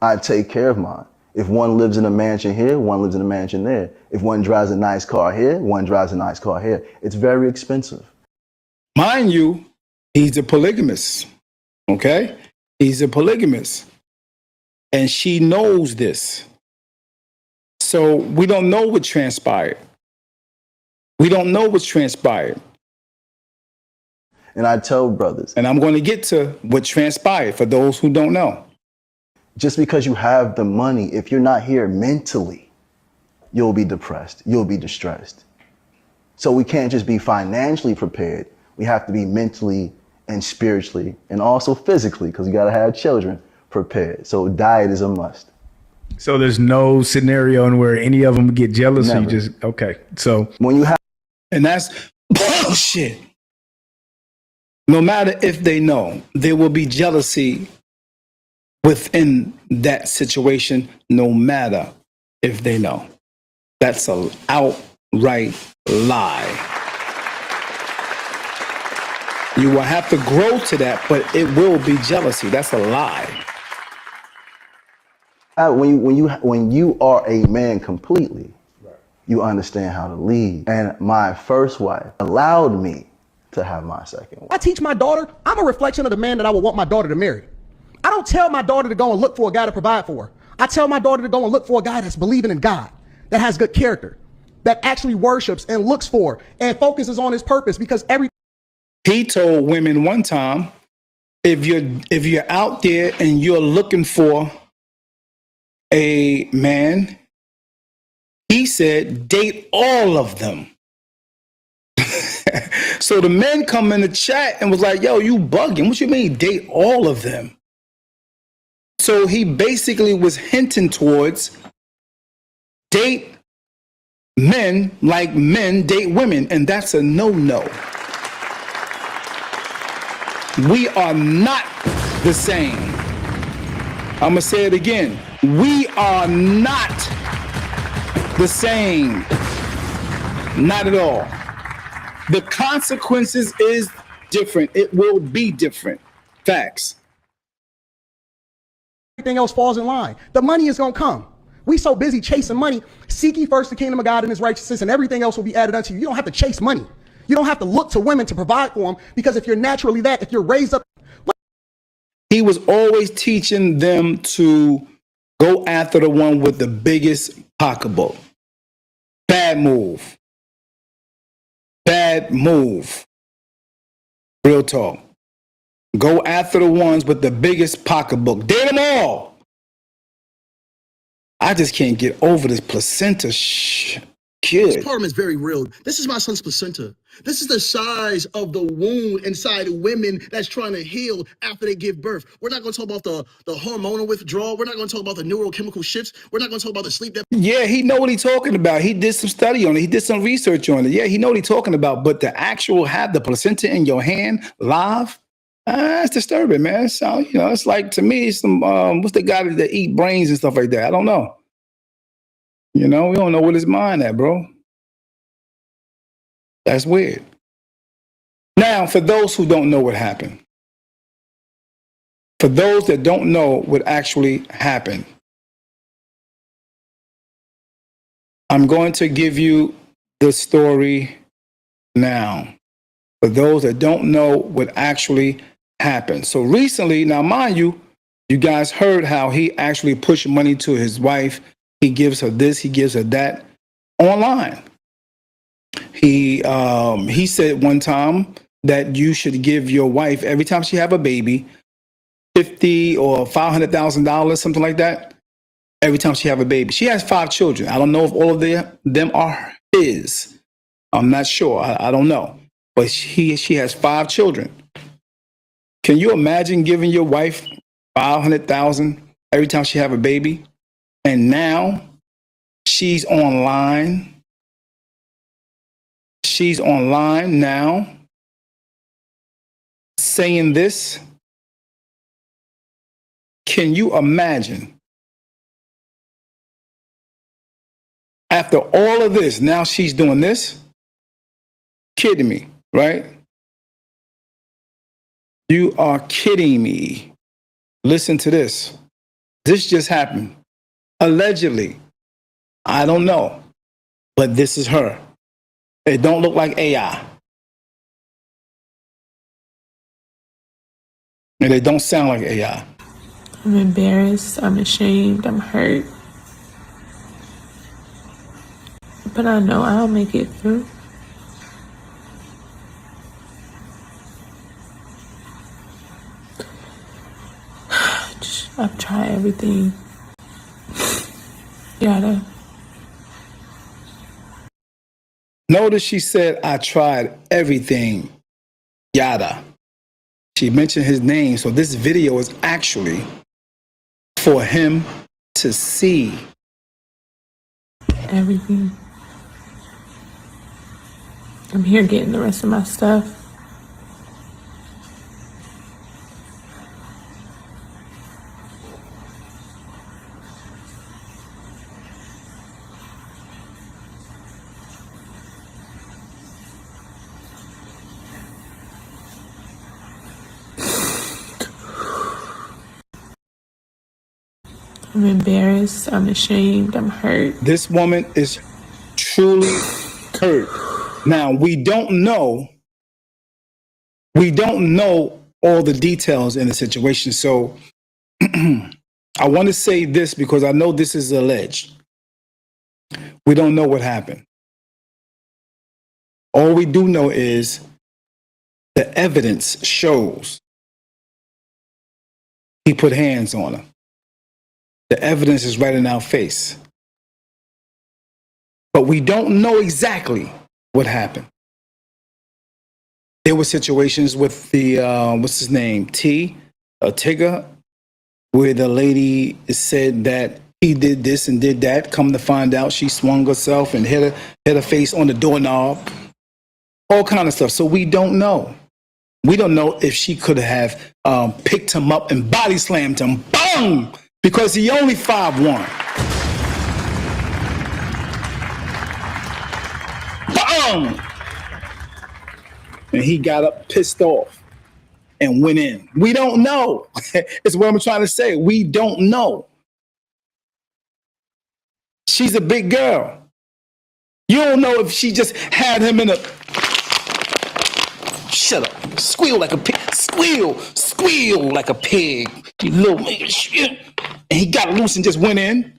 I take care of mine. If one lives in a mansion here, one lives in a mansion there. If one drives a nice car here, one drives a nice car here. It's very expensive. Mind you, he's a polygamist, okay? He's a polygamist. And she knows this. So we don't know what transpired. We don't know what's transpired. And I tell brothers. And I'm going to get to what transpired for those who don't know. Just because you have the money, if you're not here mentally, you'll be depressed, you'll be distressed. So we can't just be financially prepared. We have to be mentally and spiritually and also physically, because you got to have children, prepared. So diet is a must. So there's no scenario in where any of them get jealous. So you Never. just, okay. So When you have and that's bullshit. No matter if they know, there will be jealousy within that situation, no matter if they know. That's an outright lie. You will have to grow to that, but it will be jealousy. That's a lie. when you are a man completely, you understand how to lead. And my first wife allowed me to have my second wife. I teach my daughter, I'm a reflection of the man that I would want my daughter to marry. I don't tell my daughter to go and look for a guy to provide for her. I tell my daughter to go and look for a guy that's believing in God, that has good character, that actually worships and looks for and focuses on his purpose, because He told women one time, if you're out there and you're looking for a man, he said, date all of them. So the men come in the chat and was like, yo, you bugging. What you mean date all of them? So he basically was hinting towards date men like men date women. And that's a no-no. We are not the same. I'm going to say it again. We are not the same. Not at all. The consequences is different. It will be different. Facts. everything else falls in line. The money is going to come. We so busy chasing money. Seek ye first the kingdom of God and his righteousness, and everything else will be added unto you. You don't have to chase money. You don't have to look to women to provide for them, because if you're naturally that, if you're raised up. He was always teaching them to go after the one with the biggest pocketbook. Bad move. Bad move. Real talk. Go after the ones with the biggest pocketbook. Date them all. I just can't get over this placenta kid. This part is very real. This is my son's placenta. This is the size of the wound inside women that's trying to heal after they give birth. We're not going to talk about the hormonal withdrawal. We're not going to talk about the neurochemical shifts. We're not going to talk about the sleep deprivation. Yeah, he know what he's talking about. He did some study on it. He did some research on it. Yeah, he know what he's talking about. But to actual have the placenta in your hand live, it's disturbing, man. So, it's like, to me, some what's the guy that eat brains and stuff like that? I don't know. We don't know what his mind at, bro. That's weird. Now, for those who don't know what happened, for those that don't know what actually happened, I'm going to give you the story now. For those that don't know what actually happened. So recently, now mind you, you guys heard how he actually pushed money to his wife. He gives her this, he gives her that online. He said one time that you should give your wife, every time she have a baby, $50,000 or $500,000, something like that. Every time she have a baby. She has 5 children. I don't know if all of them are his. I'm not sure. I don't know. But she has 5 children. Can you imagine giving your wife $500,000 every time she have a baby? And now she's online. She's online now saying this. Can you imagine? After all of this, now she's doing this? Kidding me, right? You are kidding me. Listen to this. This just happened. Allegedly. I don't know. But this is her. It don't look like AI. And it don't sound like AI. I'm embarrassed, I'm ashamed, I'm hurt. But I know I'll make it through. I've tried everything. Yada. Notice she said, I tried everything. Yada. She mentioned his name. So this video is actually for him to see? Everything. I'm here getting the rest of my stuff. I'm embarrassed. I'm ashamed. I'm hurt. This woman is truly hurt. Now, we don't know all the details in the situation. So I want to say this because I know this is alleged. We don't know what happened. All we do know is the evidence shows he put hands on her. The evidence is right in our face. But we don't know exactly what happened. There were situations with the, what's his name, Tigger, where the lady said that he did this and did that. Come to find out, she swung herself and hit her face on the doorknob. All kind of stuff. So we don't know. We don't know if she could have picked him up and body slammed him. Boom! Because he only 5'1". Boom! And he got up pissed off and went in. We don't know. It's what I'm trying to say. We don't know. She's a big girl. You don't know if she just had him in a... Shut up. Squeal like a pig. Squeal like a pig. You little nigga. And he got loose and just went in.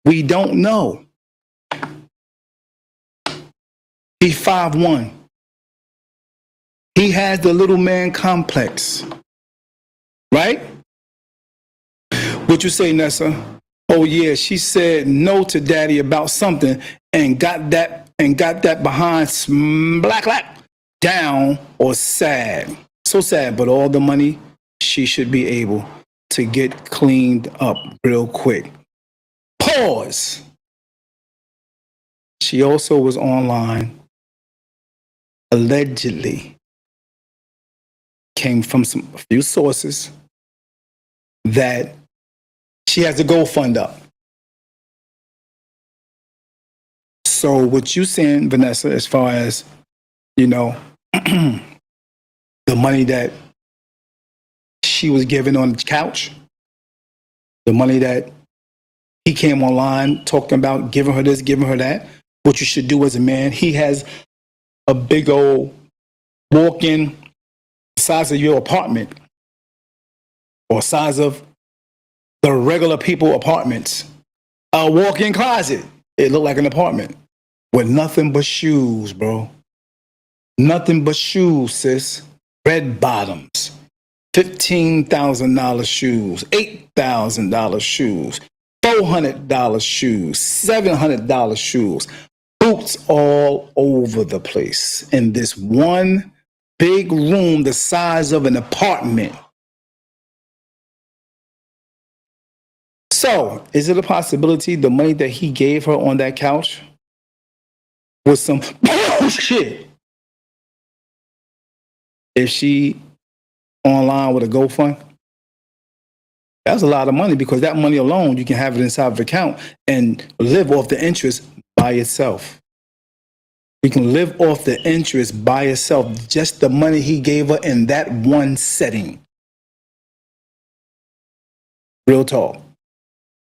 We don't know. He's 5'1". He has the little man complex. Right? What you say, Nessa? Oh yeah, she said no to daddy about something and got that behind black down or sad. So sad, but all the money she should be able to get cleaned up real quick. Pause. She also was online, allegedly, came from a few sources that she has a GoFund up. So what you saying, Vanessa, as far as, you know, the money that she was given on the couch, the money that he came online talking about giving her this, giving her that, what you should do as a man, he has a big old walk-in size of your apartment or size of the regular people apartments, a walk-in closet. It looked like an apartment with nothing but shoes, bro. Nothing but shoes, sis. Red bottoms, $15,000 shoes, $8,000 shoes, $400 shoes, $700 shoes, boots all over the place in this one big room the size of an apartment. So, is it a possibility the money that he gave her on that couch was some bullshit? If she online with a GoFund, that's a lot of money because that money alone, you can have it inside of an account and live off the interest by itself. You can live off the interest by itself, just the money he gave her in that one setting. Real talk.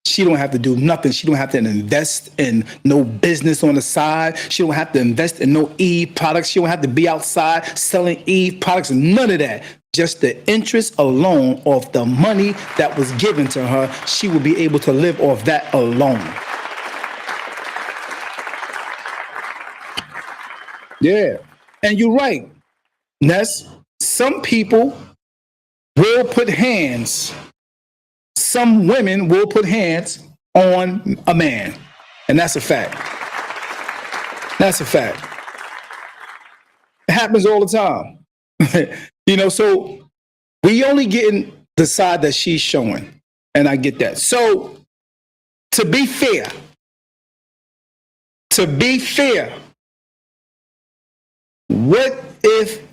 She don't have to do nothing. She don't have to invest in no business on the side. She don't have to invest in no Eve products. She don't have to be outside selling Eve products. None of that. Just the interest alone of the money that was given to her. She will be able to live off that alone. Yeah. And you're right, Ness. Some people will put hands. Some women will put hands on a man. And that's a fact. That's a fact. It happens all the time. You know, so we only getting the side that she's showing. And I get that. So to be fair, what if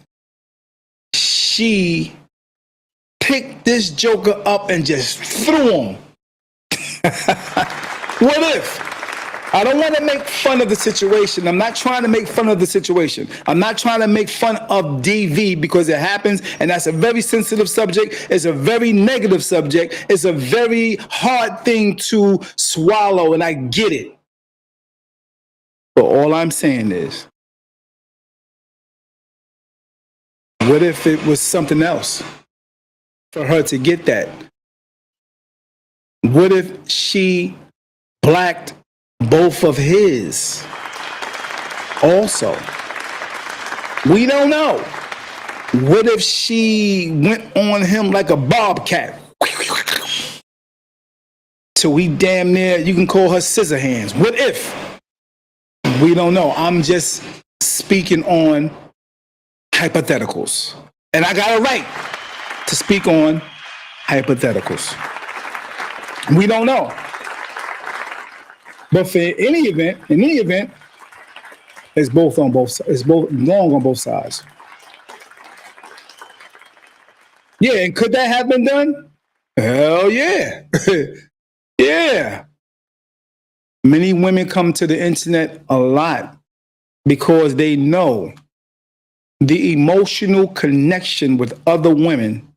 she picked this joker up and just threw him? What if? I don't want to make fun of the situation. I'm not trying to make fun of the situation. I'm not trying to make fun of DV because it happens, and that's a very sensitive subject. It's a very negative subject. It's a very hard thing to swallow, and I get it. But all I'm saying is, what if it was something else for her to get that? What if she blacked both of his also? We don't know. What if she went on him like a bobcat? So we damn near, you can call her scissor hands. What if? We don't know. I'm just speaking on hypotheticals. And I got a right to speak on hypotheticals. We don't know. But for any event, it's both on both sides. It's both wrong on both sides. Yeah, and could that have been done? Hell yeah. Yeah. Many women come to the internet a lot because they know the emotional connection with other women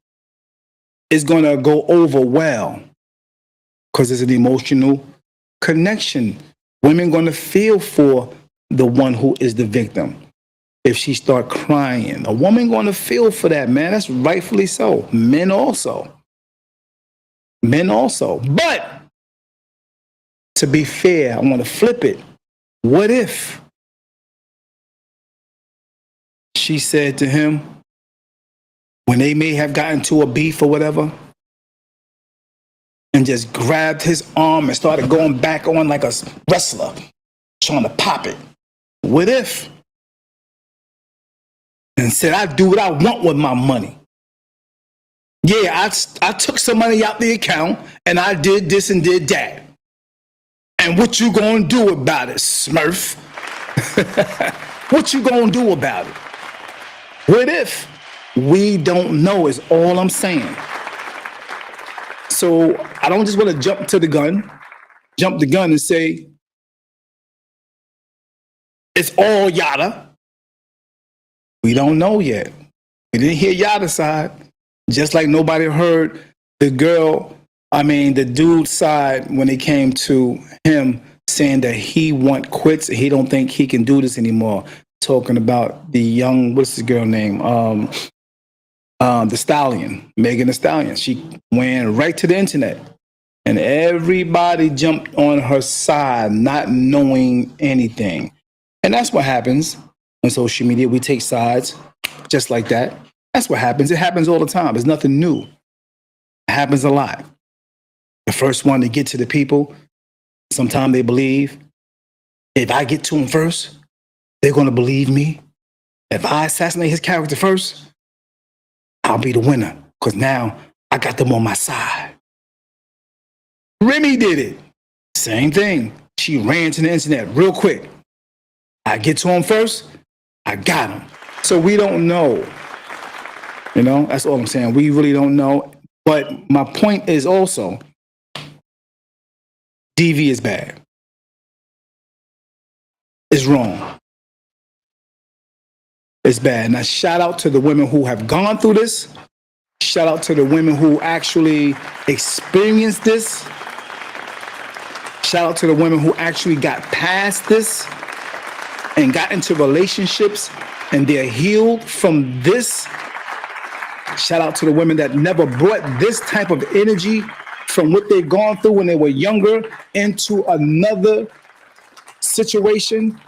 is going to go over well because it's an emotional connection. Women going to feel for the one who is the victim. If she start crying, a woman going to feel for that, man. That's rightfully so. Men also. But to be fair, I want to flip it. What if she said to him, when they may have gotten to a beef or whatever, and just grabbed his arm and started going back on like a wrestler, trying to pop it? What if? And said, I do what I want with my money. Yeah, I took some money out the account and I did this and did that. And what you gonna do about it, Smurf? What you gonna do about it? What if? We don't know is all I'm saying. So I don't just want to jump the gun and say, it's all Yada. We don't know yet. We didn't hear Yada's side. Just like nobody heard the dude's side when it came to him saying that he quits. He don't think he can do this anymore. Talking about the young, what's the girl name? The Stallion, Megan Thee Stallion. She went right to the internet and everybody jumped on her side, not knowing anything. And that's what happens on social media. We take sides just like that. That's what happens. It happens all the time. It's nothing new. It happens a lot. The first one to get to the people, sometimes they believe, if I get to them first, they're going to believe me. If I assassinate his character first, I'll be the winner because now I got them on my side. Remy did it. Same thing. She ran to the internet real quick. I get to him first, I got him. So we don't know. You know, that's all I'm saying. We really don't know. But my point is also, DV is bad. It's wrong. It's bad. Now, shout out to the women who have gone through this. Shout out to the women who actually experienced this. Shout out to the women who actually got past this and got into relationships and they're healed from this. Shout out to the women that never brought this type of energy from what they've gone through when they were younger into another situation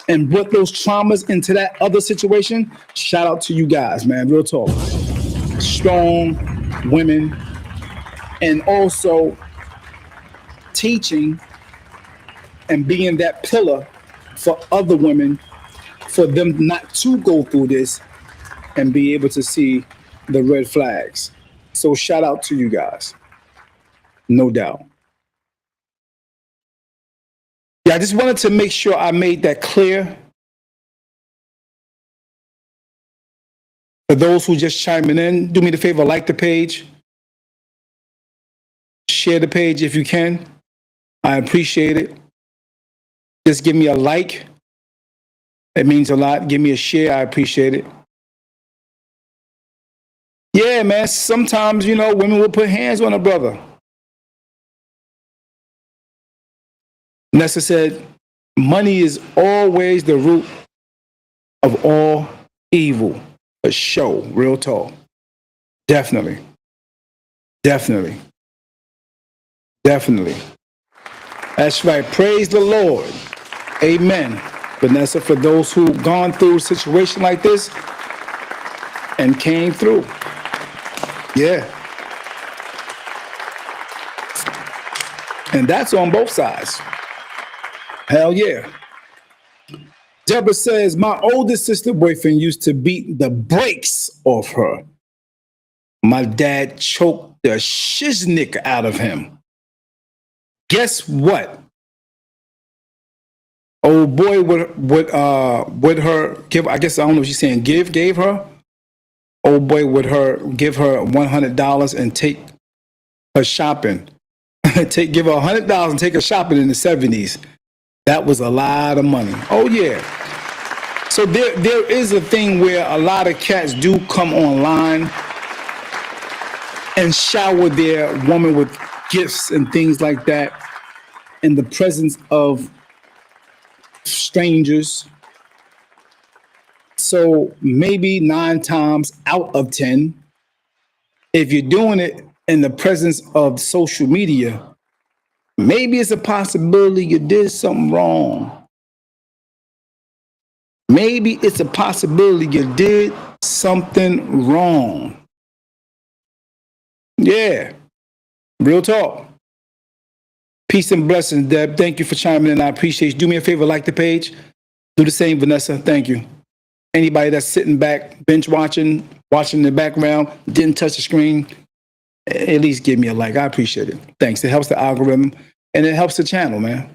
and brought those traumas into that other situation. Shout out to you guys, man. Real talk. Strong women, and also teaching and being that pillar for other women, for them not to go through this and be able to see the red flags. So shout out to you guys. No doubt. Yeah, I just wanted to make sure I made that clear for those who just chiming in. Do me the favor, like the page, share the page if you can. I appreciate it. Just give me a like. It means a lot. Give me a share. I appreciate it. Yeah, man. Sometimes, women will put hands on a brother. Nessa said, money is always the root of all evil. A show, real talk. Definitely. Definitely. Definitely. That's right. Praise the Lord. Amen. Vanessa, for those who've gone through a situation like this and came through. Yeah. And that's on both sides. Hell yeah. Deborah says, my oldest sister boyfriend used to beat the brakes off her. My dad choked the shiznick out of him. Guess what? Old boy would her give, I guess, I don't know if she's saying gave her. Old boy would give her $100 and take her shopping. Give her $100 and take her shopping in the 70s. That was a lot of money. Oh yeah. So there is a thing where a lot of cats do come online and shower their woman with gifts and things like that in the presence of strangers. So maybe 9 times out of 10, if you're doing it in the presence of social media, maybe it's a possibility you did something wrong. Maybe it's a possibility you did something wrong. Yeah, real talk. Peace and blessings, Deb. Thank you for chiming in. I appreciate you. Do me a favor, like the page. Do the same, Vanessa. Thank you. Anybody that's sitting back, bench watching in the background, didn't touch the screen, at least give me a like. I appreciate it. Thanks. It helps the algorithm and it helps the channel, man.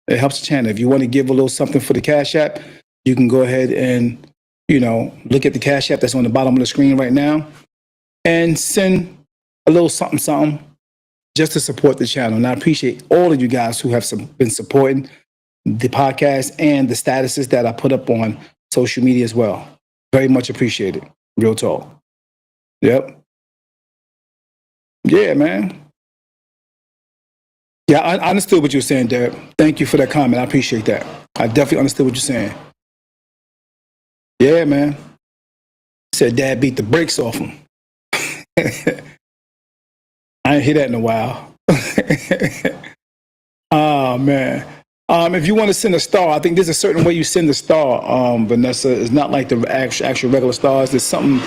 It helps the channel. If you want to give a little something for the Cash App, you can go ahead and, look at the Cash App that's on the bottom of the screen right now and send a little something just to support the channel. And I appreciate all of you guys who have been supporting the podcast and the statuses that I put up on social media as well. Very much appreciated. Real talk. Yep. Yeah, man. Yeah, I understood what you were saying, Derek. Thank you for that comment. I appreciate that. I definitely understood what you're saying. Yeah, man. Said dad beat the brakes off him. I ain't hear that in a while. Oh, man. If you want to send a star, I think there's a certain way you send a star, Vanessa. It's not like the actual regular stars. There's something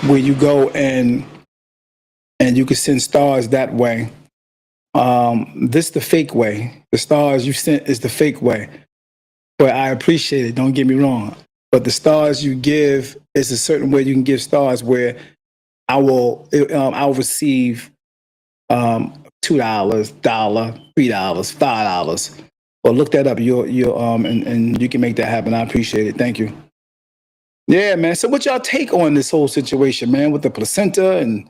where you go and you can send stars that way. This is the fake way. The stars you sent is the fake way. But I appreciate it. Don't get me wrong. But the stars you give is a certain way you can give stars where I'll receive $2, $3, $5. Well, look that up. And you can make that happen. I appreciate it. Thank you. Yeah, man. So what y'all take on this whole situation, man, with the placenta and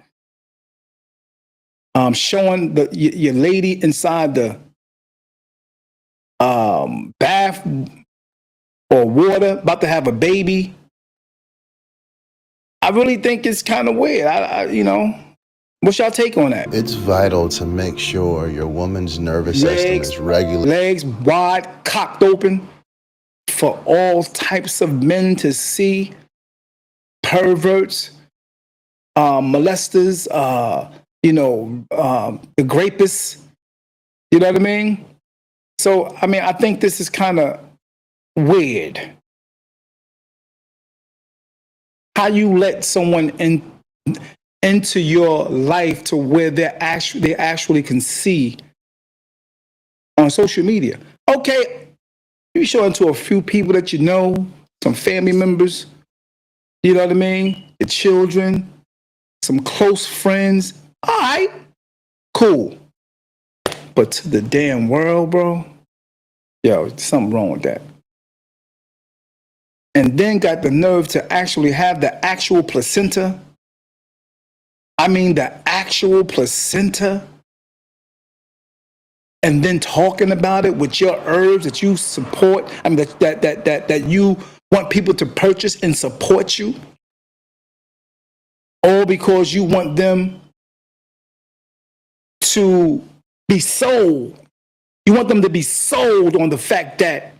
showing your lady inside the bath or water, about to have a baby? I really think it's kind of weird. What's y'all take on that? It's vital to make sure your woman's nervous system is regular. Legs wide, cocked open for all types of men to see. Perverts, molesters, the grapists. You know what I mean? So, I think this is kind of weird. How you let someone into your life to where they actually can see on social media. Okay, you show it to a few people that you know, some family members, you know what I mean? The children, some close friends. All right, cool. but to the damn world, bro. Yo, something wrong with that. And then got the nerve to actually have the actual placenta. I mean, the actual placenta. And then talking about it with your herbs that you support, I mean, that you want people to purchase and support you, all because you want them to be sold. You want them to be sold on the fact that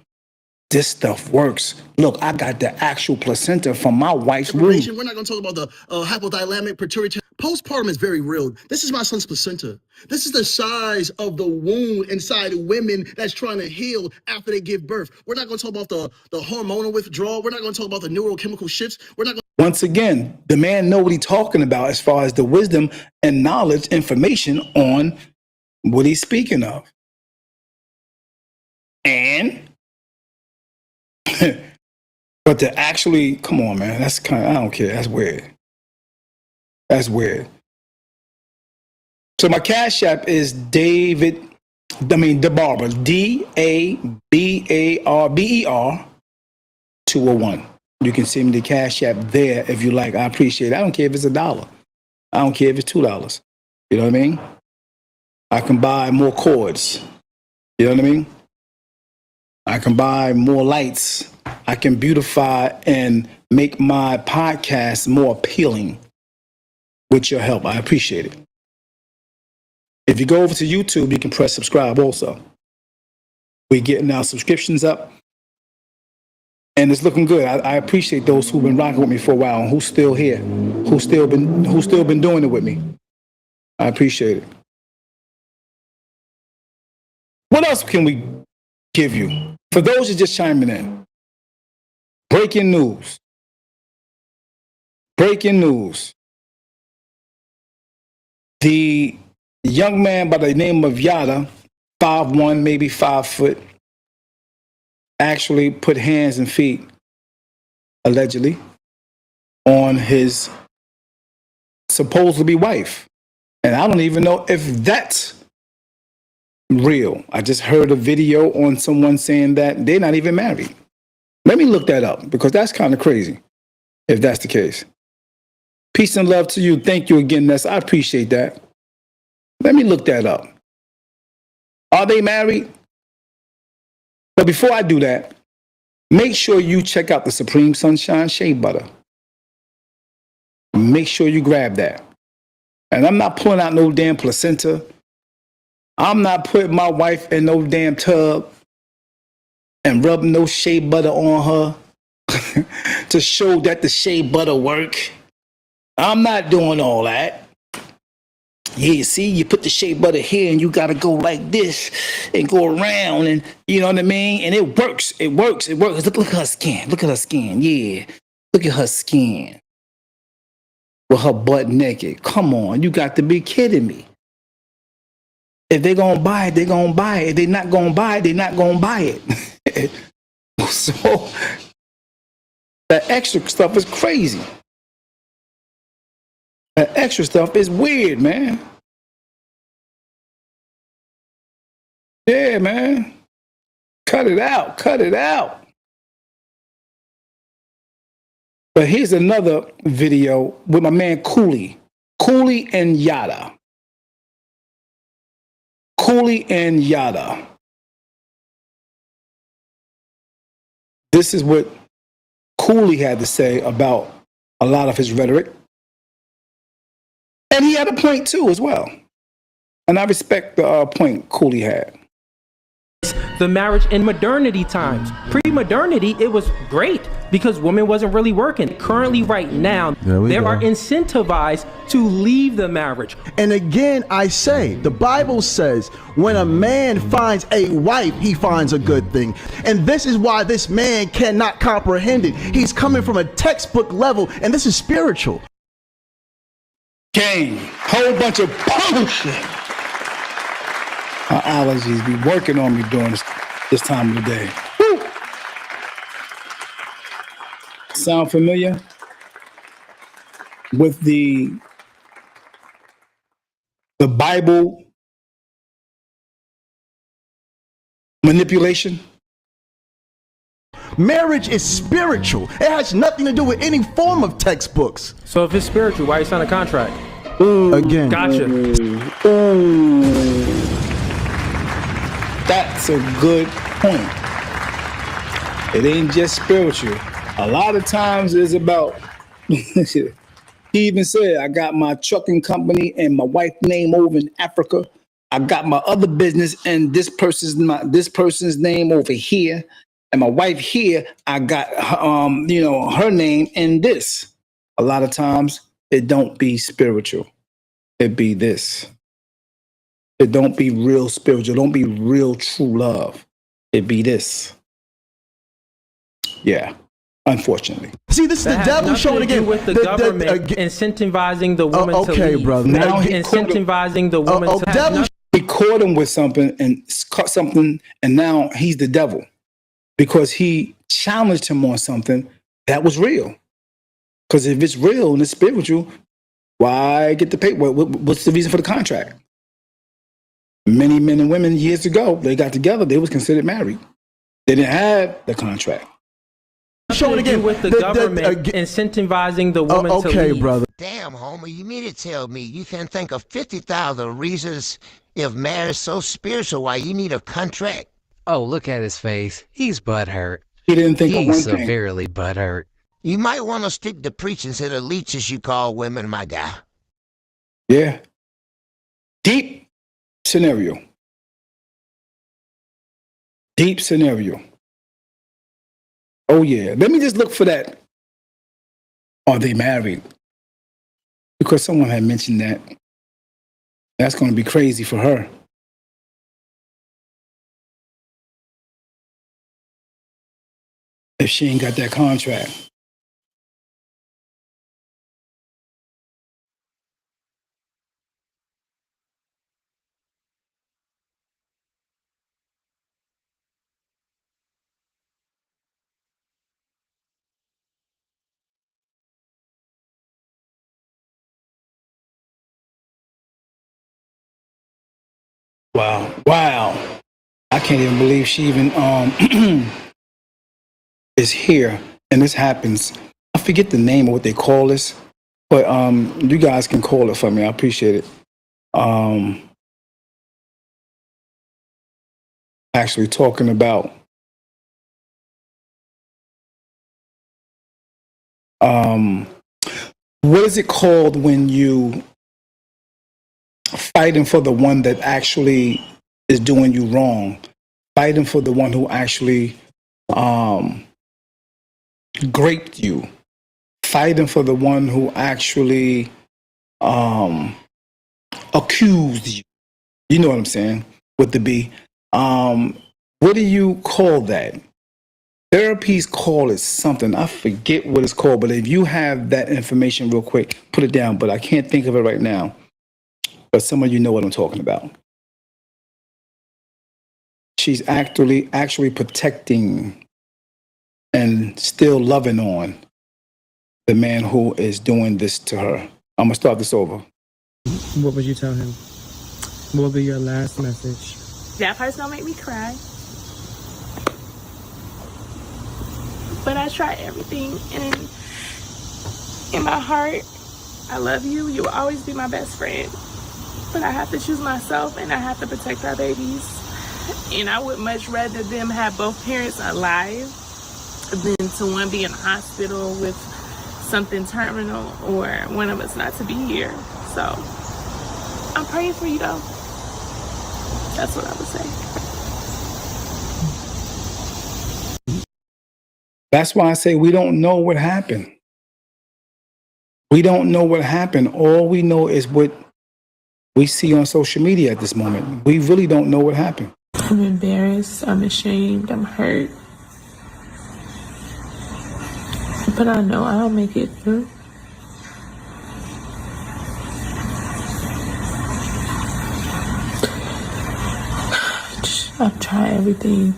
this stuff works. Look, I got the actual placenta from my wife's womb. We're not going to talk about the hypothalamic pituitary. Postpartum is very real. This is my son's placenta. This is the size of the wound inside women that's trying to heal after they give birth. We're not going to talk about the hormonal withdrawal. We're not going to talk about the neurochemical shifts. We're not going Once again, the man know what he's talking about as far as the wisdom and knowledge, information on what he's speaking of. And, but to actually, come on, man, that's kind of, I don't care. That's weird. That's weird. So my Cash App is DeBarber, DABARBER 201. You can send me the Cash App there if you like. I appreciate it. I don't care if it's $1. I don't care if it's $2. You know what I mean? I can buy more cords. You know what I mean? I can buy more lights. I can beautify and make my podcast more appealing with your help. I appreciate it. If you go over to YouTube, you can press subscribe also. We're getting our subscriptions up. And it's looking good. I appreciate those who've been rocking with me for a while and who's still here, who's still been doing it with me. I appreciate it. What else can we give you? For those who are just chiming in, breaking news. Breaking news. The young man by the name of Yada, 5'1", maybe 5 foot, actually put hands and feet, allegedly, on his supposedly wife. And I don't even know if that's real. I just heard a video on someone saying that they're not even married. Let me look that up because that's kind of crazy if that's the case. Peace and love to you. Thank you again, Ness. I appreciate that. Let me look that up. Are they married? But before I do that, make sure you check out the Supreme Sunshine Shea Butter. Make sure you grab that. And I'm not pulling out no damn placenta. I'm not putting my wife in no damn tub and rubbing no shea butter on her to show that the shea butter work. I'm not doing all that. Yeah, see, you put the shea butter here and you got to go like this and go around and you know what I mean? And it works. It works. It works. Look at her skin. Look at her skin. Yeah. Look at her skin. With her butt naked. Come on. You got to be kidding me. If they're going to buy it, they're going to buy it. If they're not going to buy it, they're not going to buy it. So that extra stuff is crazy. That extra stuff is weird, man. Yeah, man. Cut it out. Cut it out. But here's another video with my man Cooley. Cooley and Yada. Cooley and Yada. This is what Cooley had to say about a lot of his rhetoric. And he had a point too as well. And I respect the point Cooley had. The marriage in modernity times. Pre-modernity, it was great because women wasn't really working. Currently, right now, they are incentivized to leave the marriage. And again, I say, the Bible says, when a man finds a wife, he finds a good thing. And this is why this man cannot comprehend it. He's coming from a textbook level, and this is spiritual. Gang, whole bunch of bullshit. My allergies be working on me during this time of the day. Woo. Sound familiar? With the Bible manipulation. Marriage is spiritual. It has nothing to do with any form of textbooks. So if it's spiritual, why you sign a contract? Again. Gotcha. Ooh. That's a good point. It ain't just spiritual. A lot of times it's about, he even said, I got my trucking company and my wife's name over in Africa. I got my other business and this person's name over here. And my wife here, I got her name in this. A lot of times it don't be spiritual. It be this. It don't be real spiritual. Don't be real true love. It be this. Yeah, unfortunately. See, this is the devil showing again. With the government incentivizing the woman to leave. Okay, brother. Now he incentivizing the woman to devil. He caught him with something and now he's the devil because he challenged him on something that was real. Because if it's real and it's spiritual, why get the paper? What's the reason for the contract? Many men and women years ago, they got together, they was considered married. They didn't have the contract. Showing again with the government incentivizing the woman to leave. Okay, brother. Damn, homie, you mean to tell me you can think of 50,000 reasons if marriage is so spiritual why you need a contract? Oh, look at his face. He's butthurt. He didn't think of one He's thing. severely butthurt. You might want to stick to preaching to the leeches you call women, my guy. Yeah. Deep scenario. Deep scenario. Oh, yeah. Let me just look for that. Are they married? Because someone had mentioned that. That's going to be crazy for her. If she ain't got that contract. Wow. I can't even believe she even is here. And this happens. I forget the name of what they call this, but you guys can call it for me. I appreciate it. Actually talking about what is it called when you fighting for the one that actually is doing you wrong, fighting for the one who actually raped you, fighting for the one who actually accused you. You know what I'm saying? With the B. What do you call that? Therapies call it something. I forget what it's called, but if you have that information real quick, put it down, but I can't think of it right now. But some of you know what I'm talking about. She's actually protecting and still loving on the man who is doing this to her. I'm going to start this over. What would you tell him? What would be your last message? That part's gonna make me cry. But I try everything, and in my heart, I love you. You will always be my best friend. But I have to choose myself, and I have to protect our babies. And I would much rather them have both parents alive than to one be in a hospital with something terminal or one of us not to be here. So I'm praying for you, though. That's what I would say. That's why I say we don't know what happened. We don't know what happened. All we know is what we see on social media at this moment. We really don't know what happened. I'm embarrassed. I'm ashamed. I'm hurt. But I know I'll make it through. I've tried everything.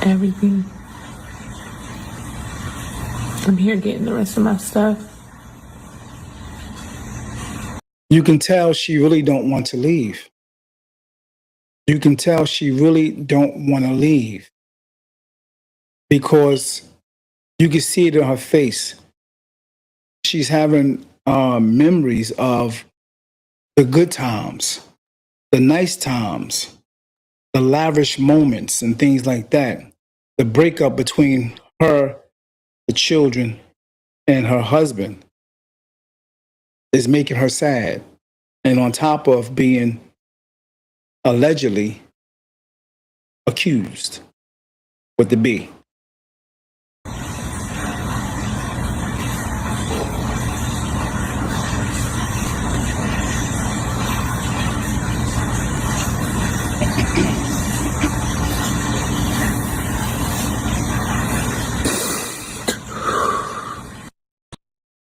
Everything. I'm here getting the rest of my stuff. You can tell she really don't want to leave. You can tell she really don't want to leave because you can see it in her face. She's having memories of the good times, the nice times, the lavish moments and things like that. The breakup between her, the children, and her husband is making her sad. And on top of being allegedly accused with the B.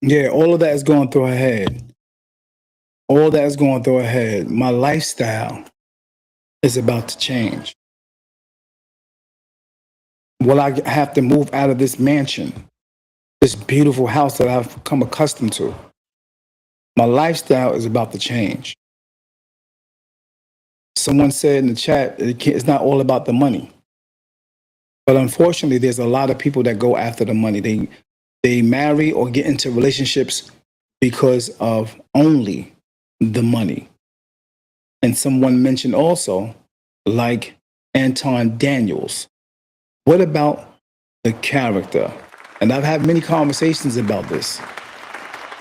Yeah, all of that is going through her head. All that is going through her head. My lifestyle is about to change. Will I have to move out of this mansion, this beautiful house that I've become accustomed to? My lifestyle is about to change. Someone said in the chat, it's not all about the money. But unfortunately, there's a lot of people that go after the money. They marry or get into relationships because of only the money. And someone mentioned also, like Anton Daniels, what about the character? And I've had many conversations about this.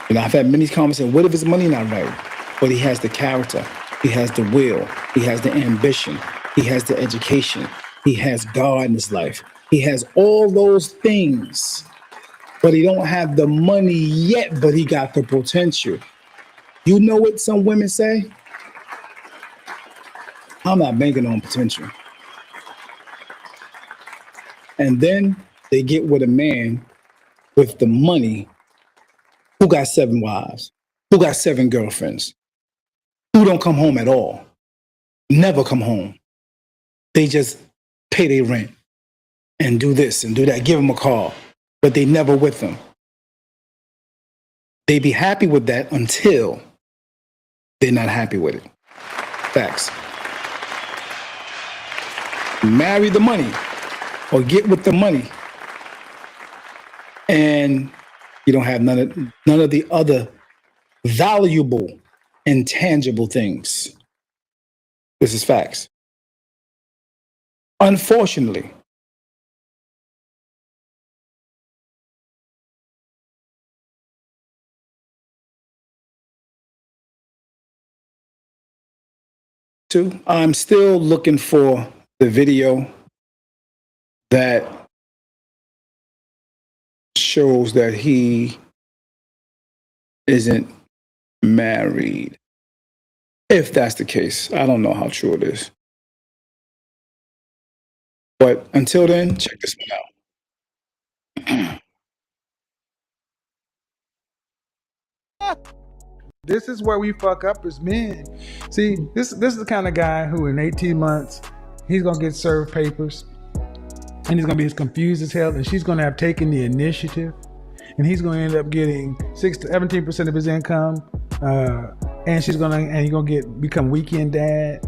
I've had many conversations. What if his money not right? But he has the character. He has the will. He has the ambition. He has the education. He has God in his life. He has all those things. But he don't have the money yet, but he got the potential. You know what some women say? I'm not banking on potential. And then they get with a man with the money who got 7 wives, who got 7 girlfriends, who don't come home at all, never come home. They just pay their rent and do this and do that, give them a call, but they never with them. They be happy with that until they're not happy with it. Facts. Marry the money or get with the money, and you don't have none of the other valuable, intangible things. This is facts. Unfortunately, I'm still looking for the video that shows that he isn't married. If that's the case, I don't know how true it is. But until then, check this one out. This is where we fuck up as men. See, this is the kind of guy who in 18 months, he's gonna get served papers and he's gonna be as confused as hell, and she's gonna have taken the initiative, and he's gonna end up getting 6 to 17% of his income, and he's gonna become weekend dad.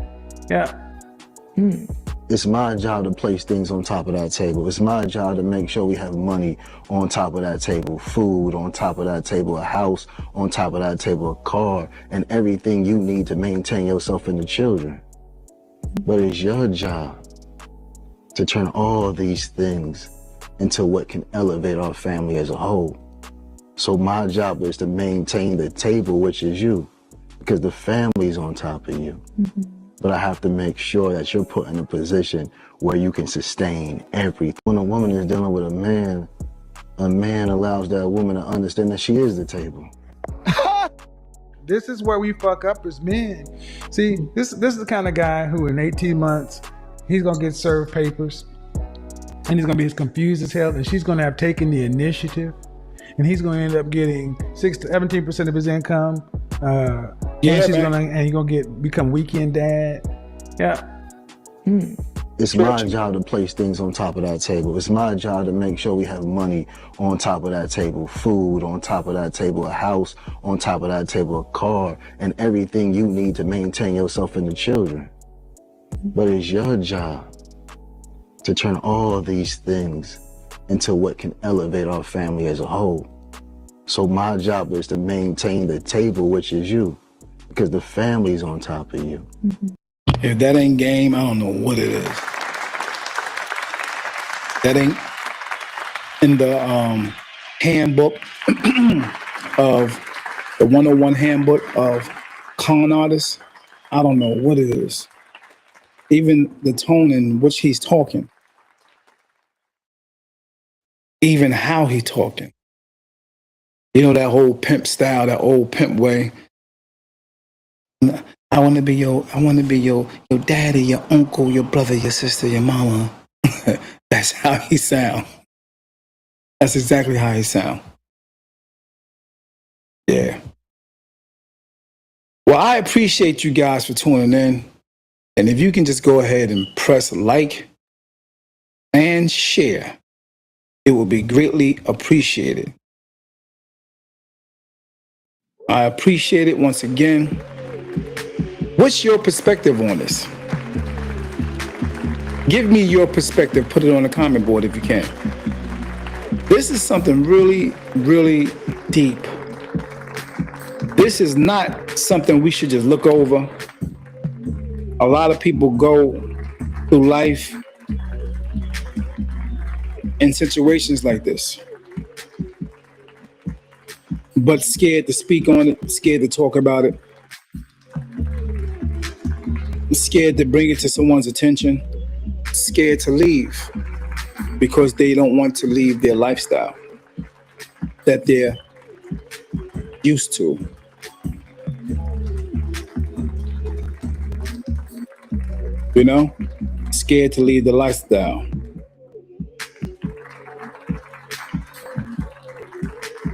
Yeah. It's my job to place things on top of that table. It's my job to make sure we have money on top of that table, food on top of that table, a house on top of that table, a car, and everything you need to maintain yourself and the children. But it's your job to turn all these things into what can elevate our family as a whole. So my job is to maintain the table, which is you, because the family's on top of you. But I have to make sure that you're put in a position where you can sustain everything. When a woman is dealing with a man allows that woman to understand that she is the table. This is where we fuck up as men. See, this is the kind of guy who in 18 months, he's gonna get served papers, and he's gonna be as confused as hell, and she's gonna have taken the initiative, and he's gonna end up getting 6 to 17% of his income, and he's gonna become weekend dad. Yeah. It's my job to place things on top of that table. It's my job to make sure we have money on top of that table, food on top of that table, a house on top of that table, a car, and everything you need to maintain yourself and the children. But it's your job to turn all of these things into what can elevate our family as a whole. So my job is to maintain the table, which is you, because the family's on top of you. If that ain't game, I don't know what it is. That ain't in the handbook of the 101 handbook of con artists. I don't know what it is. Even the tone in which he's talking, even how he talking. You know, that whole pimp style, that old pimp way. I want to be your daddy, your uncle, your brother, your sister, your mama. That's how he sound. That's exactly how he sound. Yeah. Well, I appreciate you guys for tuning in. And if you can just go ahead and press like and share, it will be greatly appreciated. I appreciate it once again. What's your perspective on this? Give me your perspective. Put it on the comment board if you can. This is something really, really deep. This is not something we should just look over. A lot of people go through life in situations like this, but scared to speak on it, scared to talk about it, scared to bring it to someone's attention, scared to leave because they don't want to leave their lifestyle that they're used to. You know, scared to leave the lifestyle.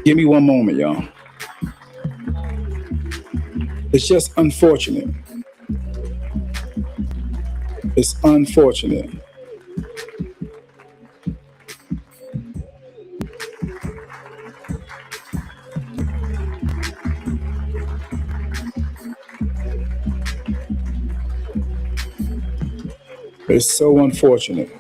Give me one moment, y'all. It's just unfortunate. It's unfortunate. It's so unfortunate.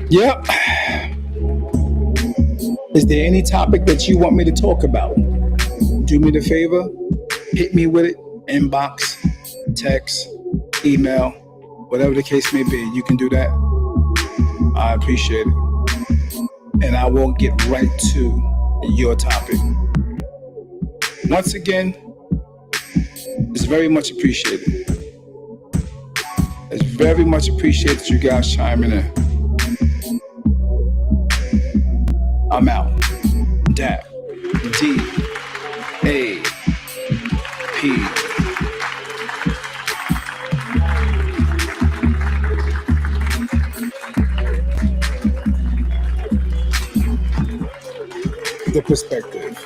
Yep. Is there any topic that you want me to talk about? Do me the favor, hit me with it, inbox, text, email, whatever the case may be. You can do that. I appreciate it. And I will get right to your topic. Once again, it's very much appreciated. It's very much appreciated you guys chiming in. I'm out. D.A.P. D.A.P. The perspective.